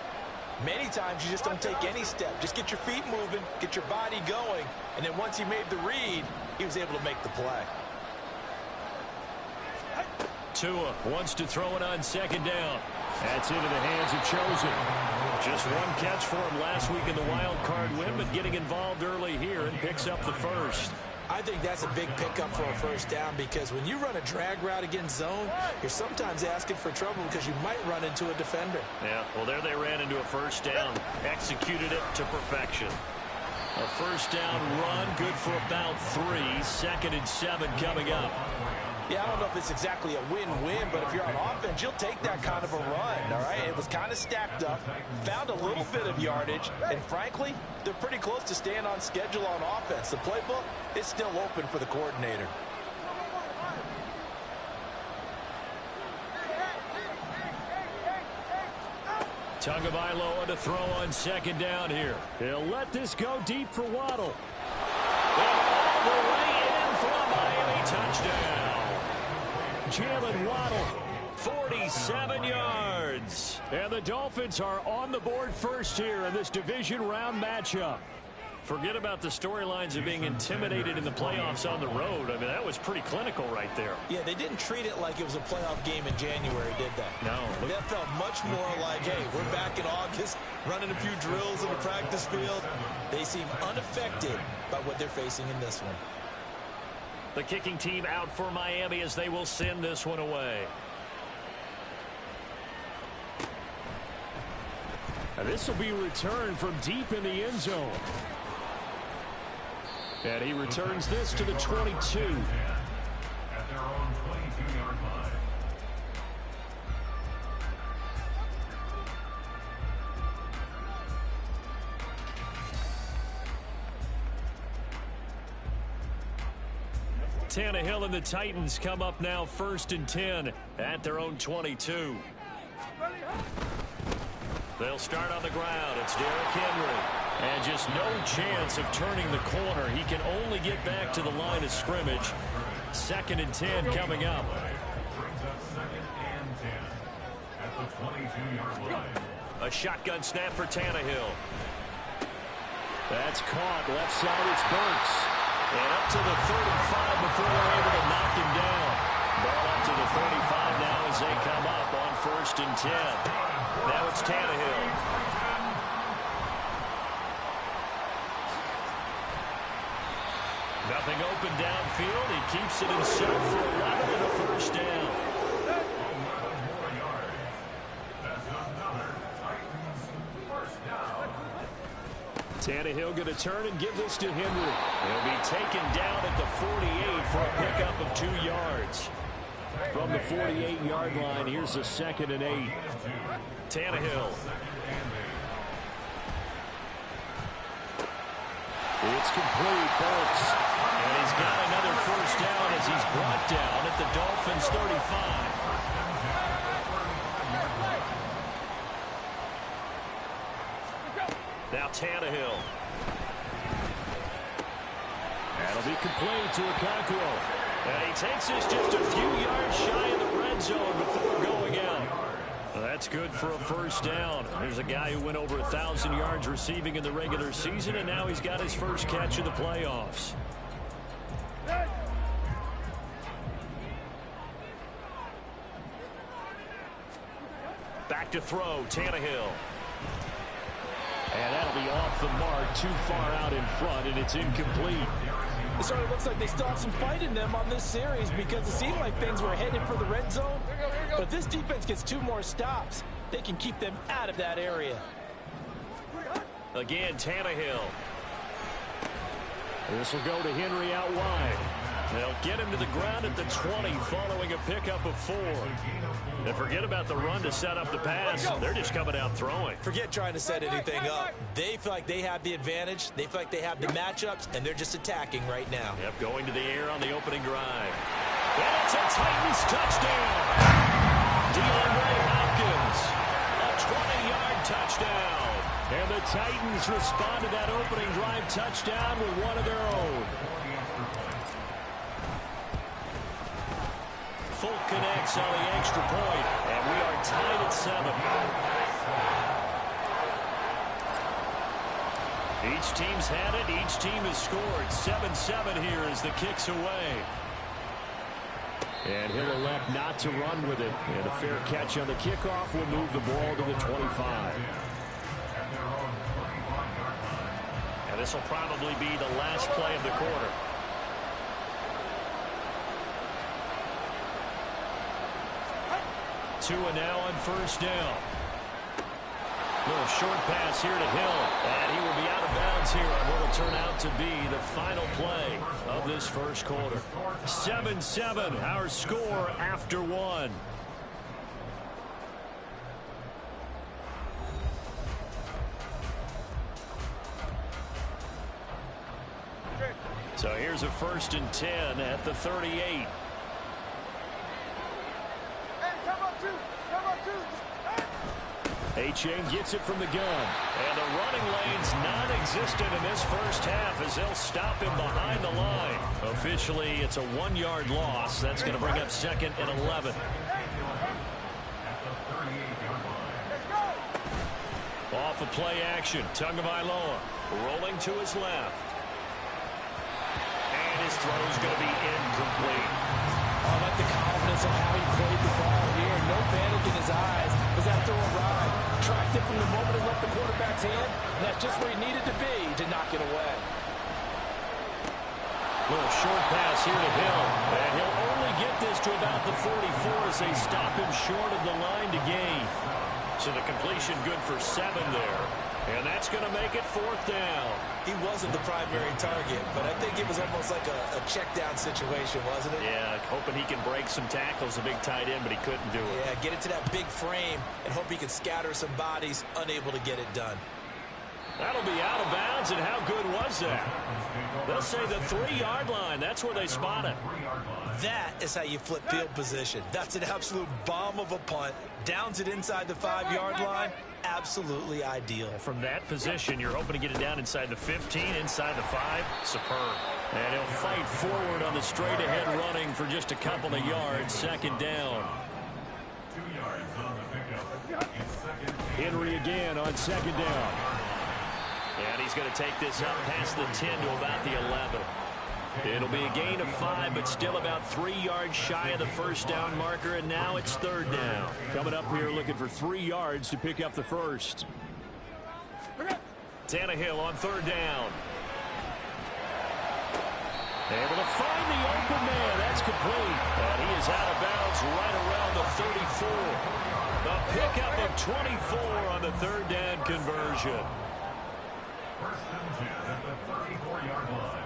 Many times you just don't take any step. Just get your feet moving, get your body going, and then once he made the read, he was able to make the play. Tua wants to throw it on 2nd down. That's into the hands of Chosen. Just one catch for him last week in the wild card win, but getting involved early here and picks up the first. I think that's a big pickup for a first down because when you run a drag route against zone, you're sometimes asking for trouble because you might run into a defender. Yeah, well, there they ran into a first down. Executed it to perfection. A first down run, good for about 3. 2nd and 7 coming up. Yeah, I don't know if it's exactly a win-win, but if you're on offense, you'll take that kind of a run, all right? It was kind of stacked up, found a little bit of yardage, and frankly, they're pretty close to staying on schedule on offense. The playbook is still open for the coordinator. Tagovailoa to throw on 2nd down here. He'll let this go deep for Waddle. And all the way in for a Miami touchdown. Jalen Waddle, 47 yards. And the Dolphins are on the board first here in this division round matchup. Forget about the storylines of being intimidated in the playoffs on the road. I mean, that was pretty clinical right there. Yeah, they didn't treat it like it was a playoff game in January, did they? No. That felt much more like, hey, we're back in August, running a few drills in the practice field. They seem unaffected by what they're facing in this one. The kicking team out for Miami as they will send this one away. And this will be returned from deep in the end zone. And he returns this to the 22. Tannehill and the Titans come up now 1st and 10 at their own 22. They'll start on the ground. It's Derrick Henry. And just no chance of turning the corner. He can only get back to the line of scrimmage. 2nd and 10 coming up. A shotgun snap for Tannehill. That's caught. Left side, it's Burks. And up to the 35 before they're able to knock him down. Ball up to the 35 now as they come up on 1st and 10. Now it's Tannehill. Nothing open downfield. He keeps it himself for 11 and a 1st down. Tannehill going to turn and give this to Henry. He'll be taken down at the 48 for a pickup of 2 yards. From the 48-yard line, here's a 2nd and 8. Tannehill. It's complete. Burks. And he's got another 1st down as he's brought down at the Dolphins' 35. Now Tannehill. That'll be complete to Okonkwo. And he takes this just a few yards shy of the red zone before going out. Well, that's good for a 1st down. There's a guy who went over 1,000 yards receiving in the regular season, and now he's got his first catch of the playoffs. Back to throw, Tannehill. And that'll be off the mark, too far out in front, and it's incomplete. It certainly looks like they still have some fight in them on this series because it seemed like things were headed for the red zone. But if this defense gets 2 more stops, they can keep them out of that area. Again, Tannehill. This will go to Henry out wide. They'll get him to the ground at the 20 following a pickup of 4. And forget about the run to set up the pass. They're just coming out throwing. Forget trying to set anything up. They feel like they have the advantage. They feel like they have the matchups, and they're just attacking right now. Yep, going to the air on the opening drive. And it's a Titans touchdown. DeAndre Hopkins, a 20-yard touchdown. And the Titans respond to that opening drive touchdown with one of their own. Folk connects on the extra point, and we are tied at 7. Each team's had it. Each team has scored. 7-7 here as the kick's away. And he'll elect not to run with it. And a fair catch on the kickoff will move the ball to the 25. And this will probably be the last play of the quarter. Tua now on 1st down. Little short pass here to Hill. And he will be out of bounds here on what will turn out to be the final play of this first quarter. 7-7, our score after 1. So here's a 1st and 10 at the 38. A-Chain gets it from the gun. And the running lane's non-existent in this first half as they'll stop him behind the line. Officially, it's a 1-yard loss. That's going to bring up 2nd and 11. Off of play action, Tagovailoa rolling to his left. And his throw's going to be incomplete. I like the confidence of how he played the ball here. No panic in his eyes as that throw arrived. Tracked it from the moment it left the quarterback's hand, and that's just where he needed to be to knock it away. Little short pass here to Hill. And he'll only get this to about the 44 as they stop him short of the line to gain. So the completion good for 7 there. And that's going to make it 4th down. He wasn't the primary target, but I think it was almost like a check down situation, wasn't it? Yeah, hoping he can break some tackles, a big tight end, but he couldn't do it. Yeah, get into that big frame and hope he can scatter some bodies, unable to get it done. That'll be out of bounds, and how good was that? They'll say the 3-yard line. That's where they spot it. That is how you flip field position. That's an absolute bomb of a punt. Downs it inside the 5-yard line. Absolutely ideal. From that position, you're hoping to get it down inside the 15, inside the 5. Superb. And he'll fight forward on the straight-ahead running for just a couple of yards. Second down. 2 yards on the pickup. Henry again on second down. And he's going to take this up past the 10 to about the 11. It'll be a gain of 5, but still about 3 yards shy of the first down marker, and now it's third down. Coming up here looking for 3 yards to pick up the first. Tannehill on third down. Able to find the open man. That's complete. And he is out of bounds right around the 34. The pickup of 24 on the third down conversion. First and 10 at the 34-yard line.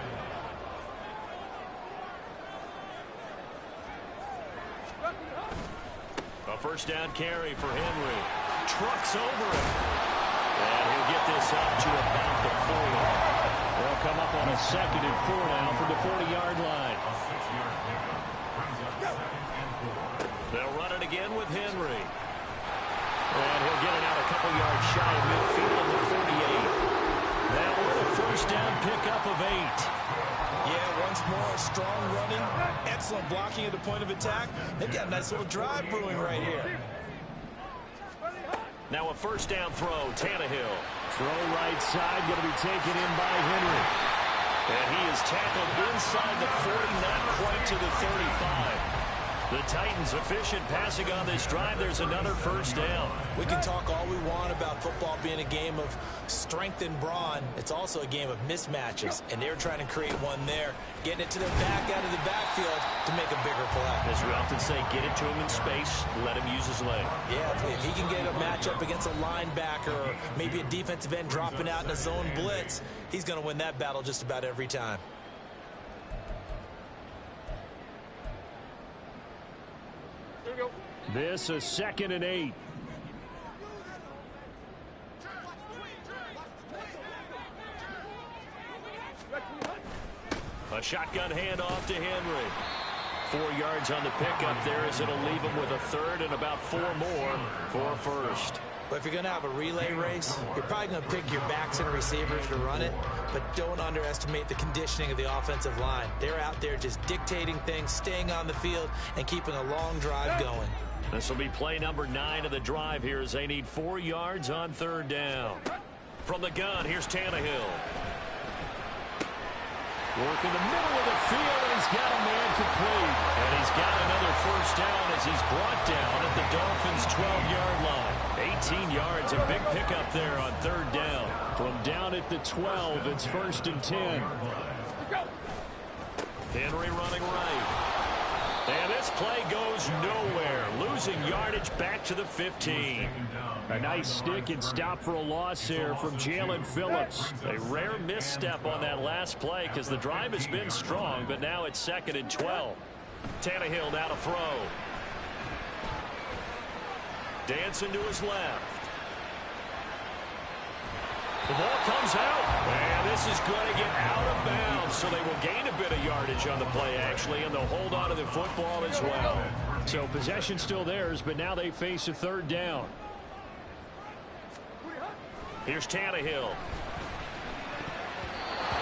A first down carry for Henry. Trucks over it. And he'll get this up to about the 40. They'll come up on a 2nd and 4 now from the 40-yard line. A 6-yard pickup brings up 2nd and 4. They'll run it again with Henry. And he'll get it out a couple yards shy of midfield at the 48. That was a first down pickup of 8. Yeah, once more, strong running, excellent blocking at the point of attack. They've got a nice little drive brewing right here. Now a first down throw, Tannehill. Throw right side, going to be taken in by Henry. And he is tackled inside the 40, not quite to the 35. The Titans efficient passing on this drive. There's another first down. We can talk all we want about football being a game of strength and brawn. It's also a game of mismatches, and they're trying to create one there, getting it to their back out of the backfield to make a bigger play. As we often say, get it to him in space, let him use his leg. Yeah, if he can get a matchup against a linebacker or maybe a defensive end dropping out in a zone blitz, he's going to win that battle just about every time. This a 2nd and 8. A shotgun handoff to Henry. 4 yards on the pickup there as it'll leave him with a third and about 4 more for a first. But if you're going to have a relay race, you're probably going to pick your backs and receivers to run it, but don't underestimate the conditioning of the offensive line. They're out there just dictating things, staying on the field, and keeping a long drive going. This will be play number 9 of the drive here as they need 4 yards on third down. From the gun, here's Tannehill. Work in the middle of the field, and he's got a man complete. And he's got another first down as he's brought down at the Dolphins' 12-yard line. 18 yards, a big pickup there on third down. From down at the 12, it's 1st and 10. Henry running right. And this play goes nowhere. Losing yardage back to the 15. A nice stick and stop for a loss here from Jalen Phillips. A rare misstep on that last play because the drive has been strong, but now it's 2nd and 12. Tannehill now to throw. Dancing to his left. The ball comes out, and this is going to get out of bounds, so they will gain a bit of yardage on the play, actually, and they'll hold on to the football as well. So possession still theirs, but now they face a third down. Here's Tannehill.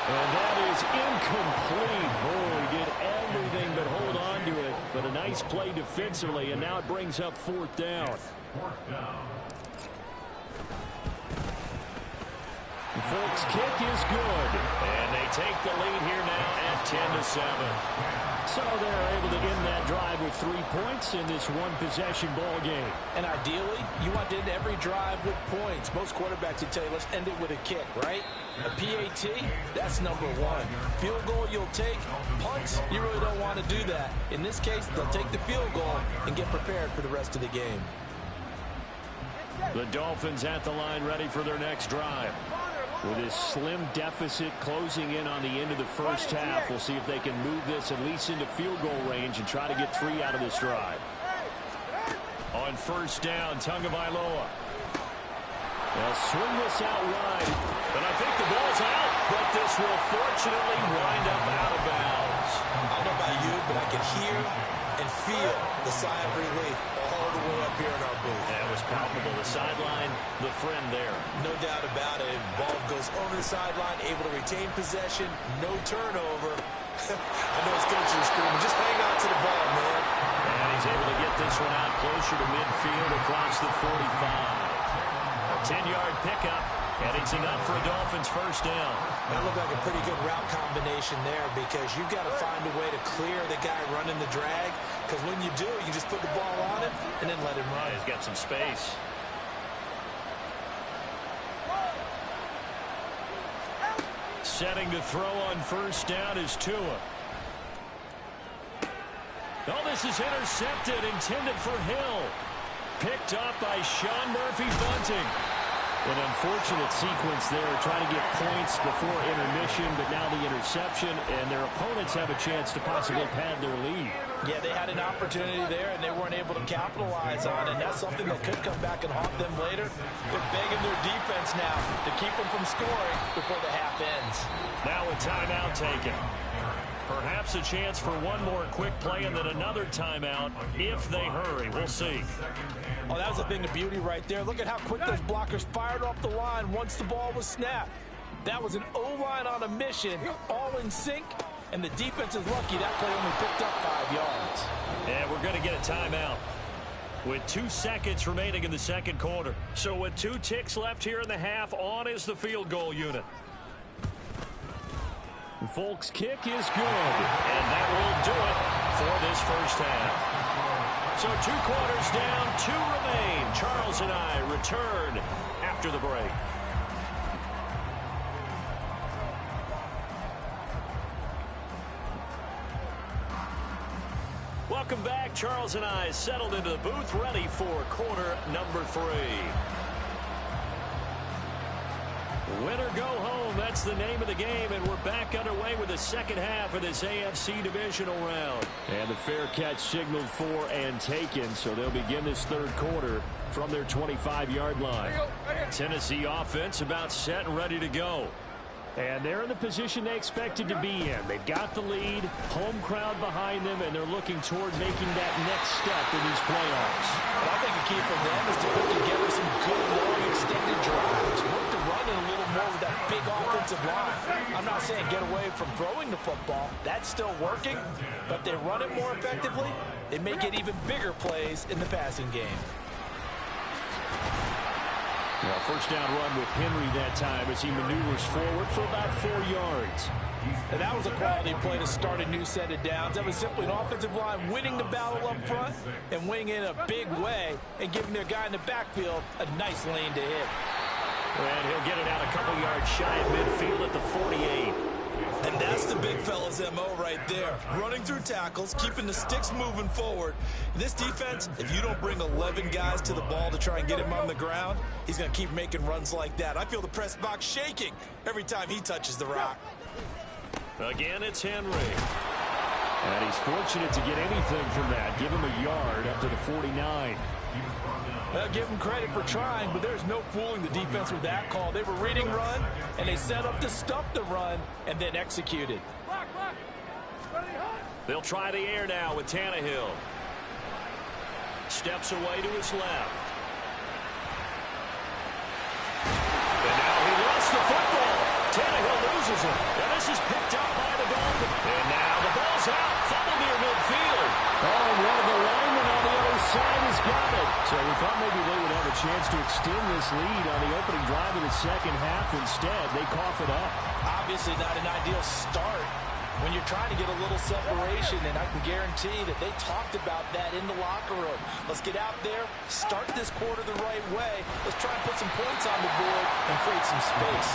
And that is incomplete. Oh, he did everything but hold on to it. But a nice play defensively, and now it brings up 4th down. 4th down. The Folks kick is good. And they take the lead here now at 10-7. So they're able to end that drive with 3 points in this one-possession ball game. And ideally, you want to end every drive with points. Most quarterbacks would tell you, let's end it with a kick, right? A PAT, that's number 1. Field goal you'll take. Punts, you really don't want to do that. In this case, they'll take the field goal and get prepared for the rest of the game. The Dolphins at the line ready for their next drive. With this slim deficit closing in on the end of the first half, we'll see if they can move this at least into field goal range and try to get 3 out of this drive. On first down, Tagovailoa. They'll swing this out wide. And I think the ball's out, but this will fortunately wind up out of bounds. I don't know about you, but I can hear and feel the sigh of relief all the way up here in our booth. That was palpable. The sideline, the friend there. No doubt about it. Ball goes over the sideline, able to retain possession, no turnover. I know his coach is screaming, just hang on to the ball, man. And he's able to get this one out closer to midfield across the 45. A 10-yard pickup, and it's enough for a Dolphins first down. That looked like a pretty good route combination there because you've got to find a way to clear the guy running the drag, because when you do, you just put the ball on him and then let him run. He's got some space. Setting to throw on first down is Tua. Oh, this is intercepted, intended for Hill. Picked up by Sean Murphy-Bunting. An unfortunate sequence there, trying to get points before intermission, but now the interception, and their opponents have a chance to possibly pad their lead. Yeah, they had an opportunity there, and they weren't able to capitalize on it, and that's something that could come back and haunt them later. They're begging their defense now to keep them from scoring before the half ends. Now a timeout taken. Perhaps a chance for one more quick play and then another timeout if they hurry. We'll see. Oh, that was a thing of beauty right there. Look at how quick those blockers fired off the line once the ball was snapped. That was an O-line on a mission, all in sync, and the defense is lucky that play only picked up 5 yards. And we're going to get a timeout with 2 seconds remaining in the second quarter. So with 2 ticks left here in the half, on is the field goal unit. Folks' kick is good, and that will do it for this first half. So 2 quarters down, 2 remain. Charles and I return after the break. Welcome back. Charles and I settled into the booth, ready for quarter number 3. Win or go home, that's the name of the game, and we're back underway with the second half of this AFC divisional round. And the fair catch signaled for and taken, so they'll begin this third quarter from their 25-yard line. Tennessee offense about set and ready to go. And they're in the position they expected to be in. They've got the lead, home crowd behind them, and they're looking toward making that next step in these playoffs. Well, I think the key for them is to put together some good, long, extended drives. Work the run in a little more with that big offensive line. I'm not saying get away from throwing the football. That's still working. But if they run it more effectively, they may get even bigger plays in the passing game. Well, first down run with Henry that time as he maneuvers forward for about 4 yards. And that was a quality play to start a new set of downs. That was simply an offensive line winning the battle up front and winning in a big way and giving their guy in the backfield a nice lane to hit. And he'll get it out a couple yards shy of midfield at the 48. And that's the big fella's MO right there. Running through tackles, keeping the sticks moving forward. This defense, if you don't bring 11 guys to the ball to try and get him on the ground, he's going to keep making runs like that. I feel the press box shaking every time he touches the rock. Again, it's Henry. And he's fortunate to get anything from that. Give him a yard up to the 49. Well, give them credit for trying, but there's no fooling the defense with that call. They were reading run, and they set up to stuff the run, and then executed. They'll try the air now with Tannehill. Steps away to his left. And now he lost the football. Tannehill loses it. And this is picked up by the Dolphins. And now the ball's out. Fumble near midfield. Oh, and one of the linemen on the other side has got it. So we thought maybe they would have a chance to extend this lead on the opening drive of the second half. Instead, they cough it up. Obviously not an ideal start when you're trying to get a little separation, and I can guarantee that they talked about that in the locker room. Let's get out there, start this quarter the right way. Let's try and put some points on the board and create some space.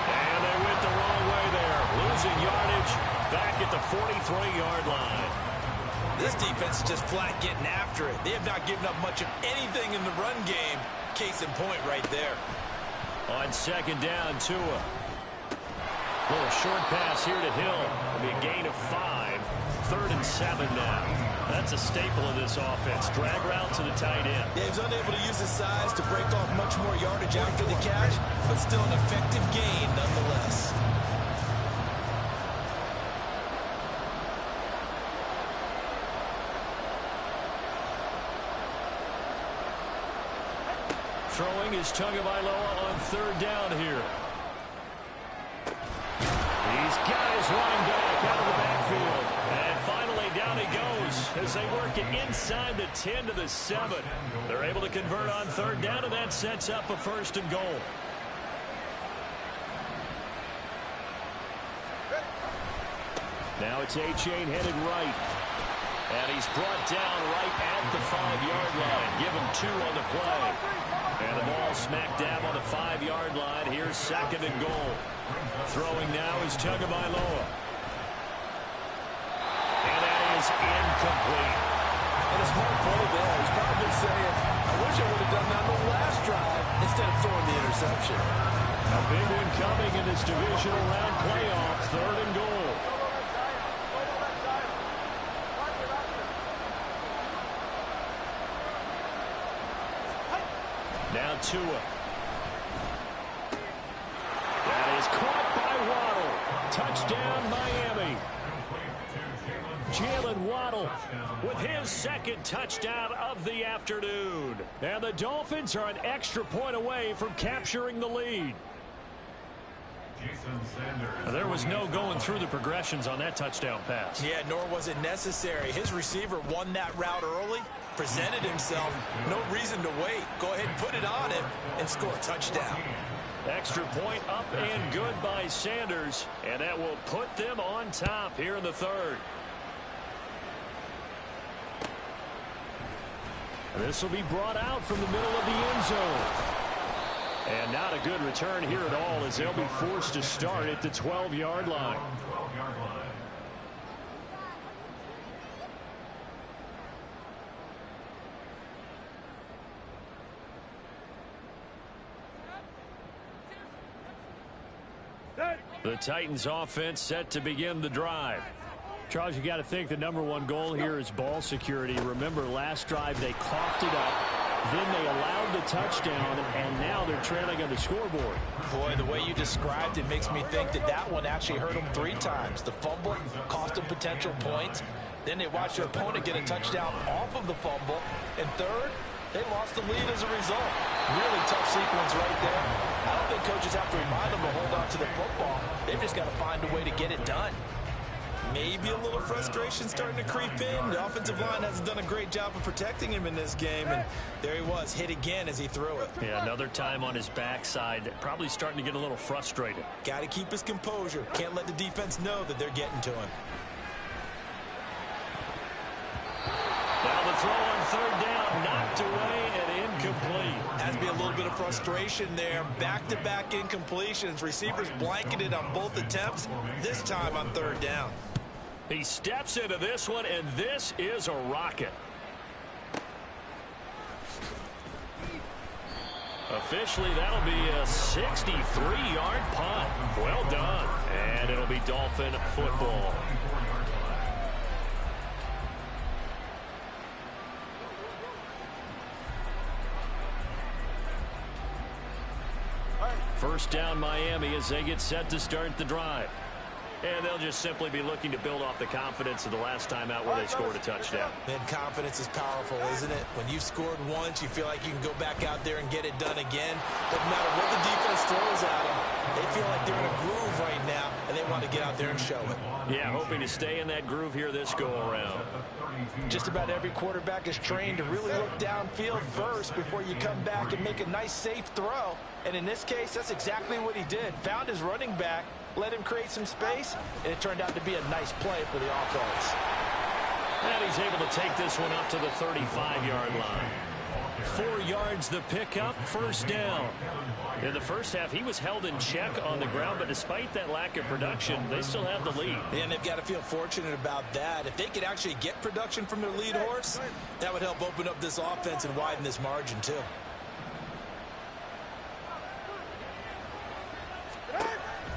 And they went the wrong way there. Losing yardage back at the 43-yard line. This defense is just flat getting after it. They have not given up much of anything in the run game. Case in point right there. On second down, Tua. Little short pass here to Hill. It'll be a gain of 5. 3rd and 7 now. That's a staple of this offense. Drag route to the tight end. Yeah, he's unable to use his size to break off much more yardage after the catch, but still an effective gain nonetheless. Throwing is Tagovailoa on third down here. He's got his running back out of the backfield. And finally down he goes as they work it inside the 10 to the 7. They're able to convert on third down, and that sets up a first and goal. Now it's A-Chain headed right. And he's brought down right at the 5-yard line. Give him 2 on the play. And the ball smack dab on the 5-yard line. Here's second and goal. Throwing now is Tagovailoa. And that is incomplete. And a smart play there. He's probably saying, I wish I would have done that on the last drive instead of throwing the interception. A big one coming in this divisional round playoff. Third and goal. Now Tua. That is caught by Waddle. Touchdown, Miami. Jalen Waddle with his second touchdown of the afternoon. And the Dolphins are an extra point away from capturing the lead. There was no going through the progressions on that touchdown pass. Yeah, nor was it necessary. His receiver won that route early, presented himself, no reason to wait. Go ahead and put it on him and score a touchdown. Extra point up and good by Sanders, and that will put them on top here in the third. This will be brought out from the middle of the end zone. And not a good return here at all as they'll be forced to start at the 12-yard line. The Titans offense set to begin the drive. Charles, you got to think the #1 goal here is ball security. Remember, last drive they coughed it up. Then they allowed the touchdown, and now they're trailing on the scoreboard. Boy, the way you described it makes me think that that one actually hurt them 3 times. The fumble cost them potential points. Then they watched their opponent get a touchdown off of the fumble. And third, they lost the lead as a result. Really tough sequence right there. I don't think coaches have to remind them to hold on to the football. They've just got to find a way to get it done. Maybe a little frustration starting to creep in. The offensive line hasn't done a great job of protecting him in this game, and there he was, hit again as he threw it. Yeah, another time on his backside, probably starting to get a little frustrated. Got to keep his composure. Can't let the defense know that they're getting to him. Now the throw on third down, knocked away and incomplete. Has to be a little bit of frustration there. Back-to-back incompletions. Receivers blanketed on both attempts, this time on third down. He steps into this one, and this is a rocket. Officially, that'll be a 63-yard punt. Well done. And it'll be Dolphin football. First down, Miami, as they get set to start the drive. And they'll just simply be looking to build off the confidence of the last time out where they scored a touchdown. Man, confidence is powerful, isn't it? When you've scored once, you feel like you can go back out there and get it done again. Doesn't matter what the defense throws at them. They feel like they're in a groove right now, and they want to get out there and show it. Yeah, hoping to stay in that groove here this go-around. Just about every quarterback is trained to really look downfield first before you come back and make a nice, safe throw. And in this case, that's exactly what he did. Found his running back, let him create some space, and it turned out to be a nice play for the offense. And he's able to take this one up to the 35-yard line. 4 yards the pickup, first down. In the first half, he was held in check on the ground, but despite that lack of production, they still have the lead. And they've got to feel fortunate about that. If they could actually get production from their lead horse, that would help open up this offense and widen this margin, too.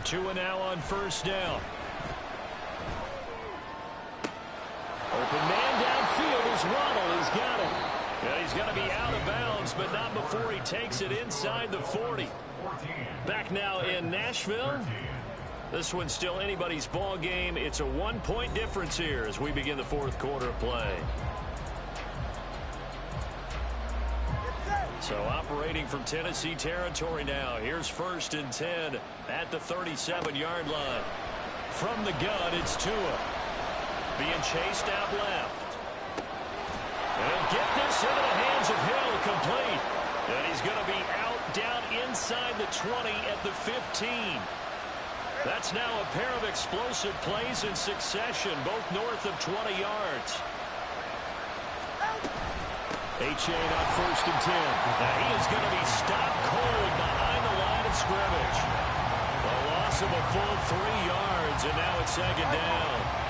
Tua now on first down. Open man downfield. Here's Waddle. He's got it. Yeah, he's going to be out of bounds, but not before he takes it inside the 40. Back now in Nashville. This one's still anybody's ball game. It's a 1-point difference here as we begin the fourth quarter of play. So operating from Tennessee territory now. Here's 1st and 10 at the 37-yard line. From the gun, it's Tua. Being chased out left. And he'll get this into the hands of Hill, complete. And he's going to be out down inside the 20 at the 15. That's now a pair of explosive plays in succession, both north of 20 yards. H.A. on 1st and 10. Now he is going to be stopped cold behind the line of scrimmage. A loss of a full 3 yards, and now it's 2nd down.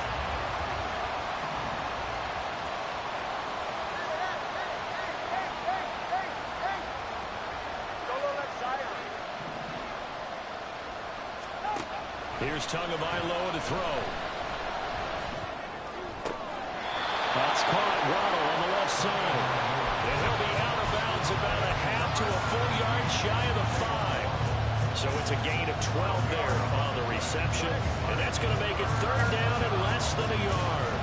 Here's Tagovailoa to throw. That's caught. Waddle on the left side. And he'll be out of bounds about a half to a full yard shy of the 5. So it's a gain of 12 there on the reception. And that's going to make it 3rd down and less than a yard.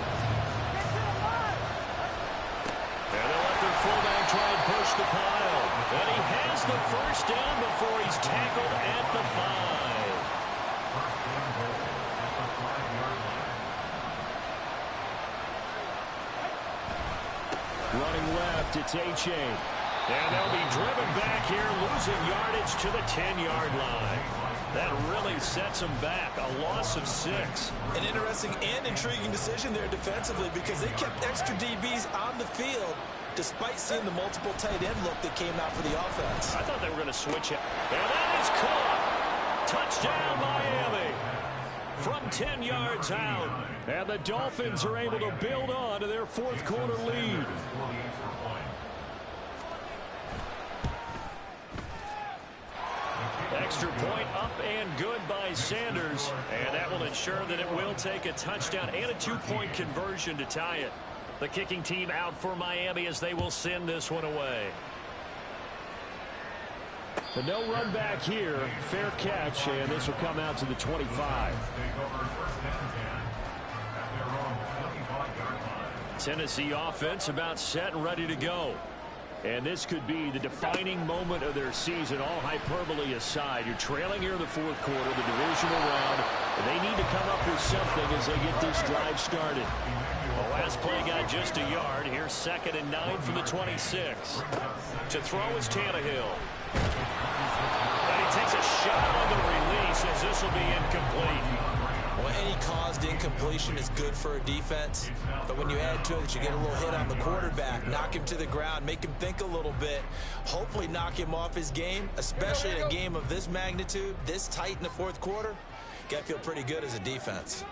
And they'll let their fullback try and push the pile. And he has the 1st down before he's tackled at the 5. Running left, it's H.A. And they'll be driven back here, losing yardage to the 10-yard line. That really sets them back, a loss of 6. An interesting and intriguing decision there defensively because they kept extra DBs on the field despite seeing the multiple tight end look that came out for the offense. I thought they were going to switch it. And that is caught. Touchdown, Miami. From 10 yards out. And the Dolphins are able to build on to their fourth quarter lead. Extra point up and good by Sanders. And that will ensure that it will take a touchdown and a 2-point conversion to tie it. The kicking team out for Miami as they will send this one away. But no run back here. Fair catch, and this will come out to the 25. Tennessee offense about set and ready to go. And this could be the defining moment of their season, all hyperbole aside. You're trailing here in the fourth quarter, the divisional round, and they need to come up with something as they get this drive started. The last play got just a yard. Here's 2nd and 9 from the 26. To throw is Tannehill. And he takes a shot on the release as this will be incomplete. Well, any caused incompletion is good for a defense, but when you add to it that you get a little hit on the quarterback, knock him to the ground, make him think a little bit, hopefully knock him off his game, especially in a game of this magnitude, this tight in the fourth quarter, got to feel pretty good as a defense.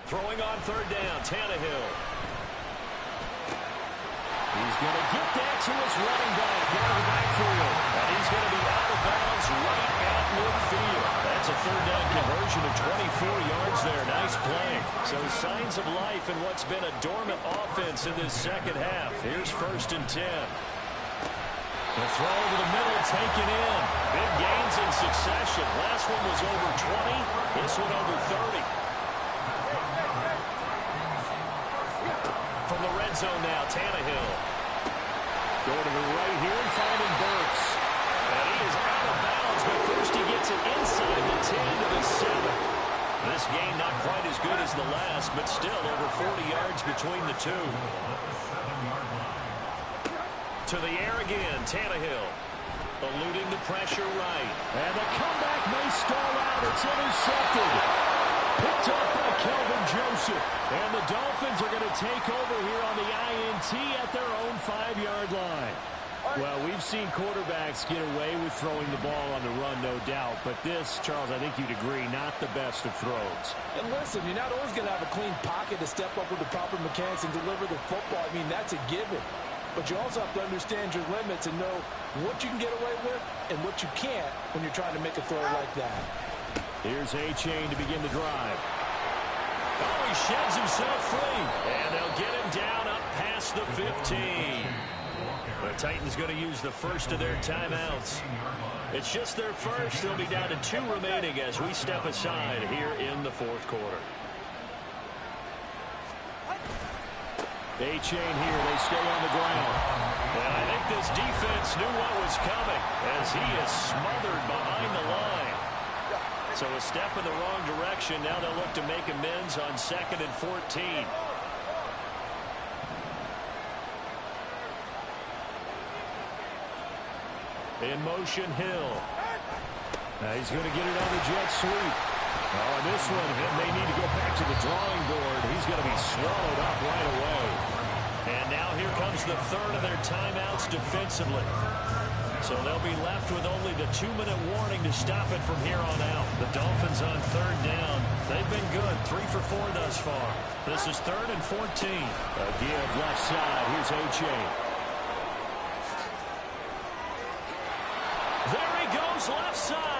Throwing on 3rd down, Tannehill. He's going to get that to his running back out of the backfield. And he's going to be out of bounds right at midfield. That's a 3rd down conversion of 24 yards there. Nice play. So signs of life in what's been a dormant offense in this second half. Here's 1st and 10. The throw over the middle taken in. Big gains in succession. Last one was over 20. This one over 30. From the red zone now, Tannehill. Going to the right here and finding Burks. And he is out of bounds, but first he gets it inside the 10 to the 7. This game not quite as good as the last, but still over 40 yards between the two. To the air again, Tannehill. Eluding the pressure right. And the comeback may stall out. It's intercepted. Picked up by Kelvin Joseph. And the Dolphins are going to take over here on the INT at their own 5-yard line. Well, we've seen quarterbacks get away with throwing the ball on the run, no doubt. But this, Charles, I think you'd agree, not the best of throws. And listen, you're not always going to have a clean pocket to step up with the proper mechanics and deliver the football. I mean, that's a given. But you also have to understand your limits and know what you can get away with and what you can't when you're trying to make a throw like that. Here's A-Chain to begin the drive. Oh, he sheds himself free. And they'll get him down up past the 15. The Titans going to use the first of their timeouts. It's just their first. They'll be down to 2 remaining as we step aside here in the fourth quarter. A-Chain here. They stay on the ground. And I think this defense knew what was coming as he is smothered behind the line. So a step in the wrong direction. Now they'll look to make amends on 2nd and 14. In motion, Hill. Now he's going to get it on the jet sweep. Oh, this one, he may need to go back to the drawing board. He's going to be swallowed up right away. And now here comes the third of their timeouts defensively. So they'll be left with only the 2-minute warning to stop it from here on out. The Dolphins on 3rd down. They've been good, 3 for 4 thus far. This is 3rd and 14. A give left side. Here's A-Chain. There he goes left side.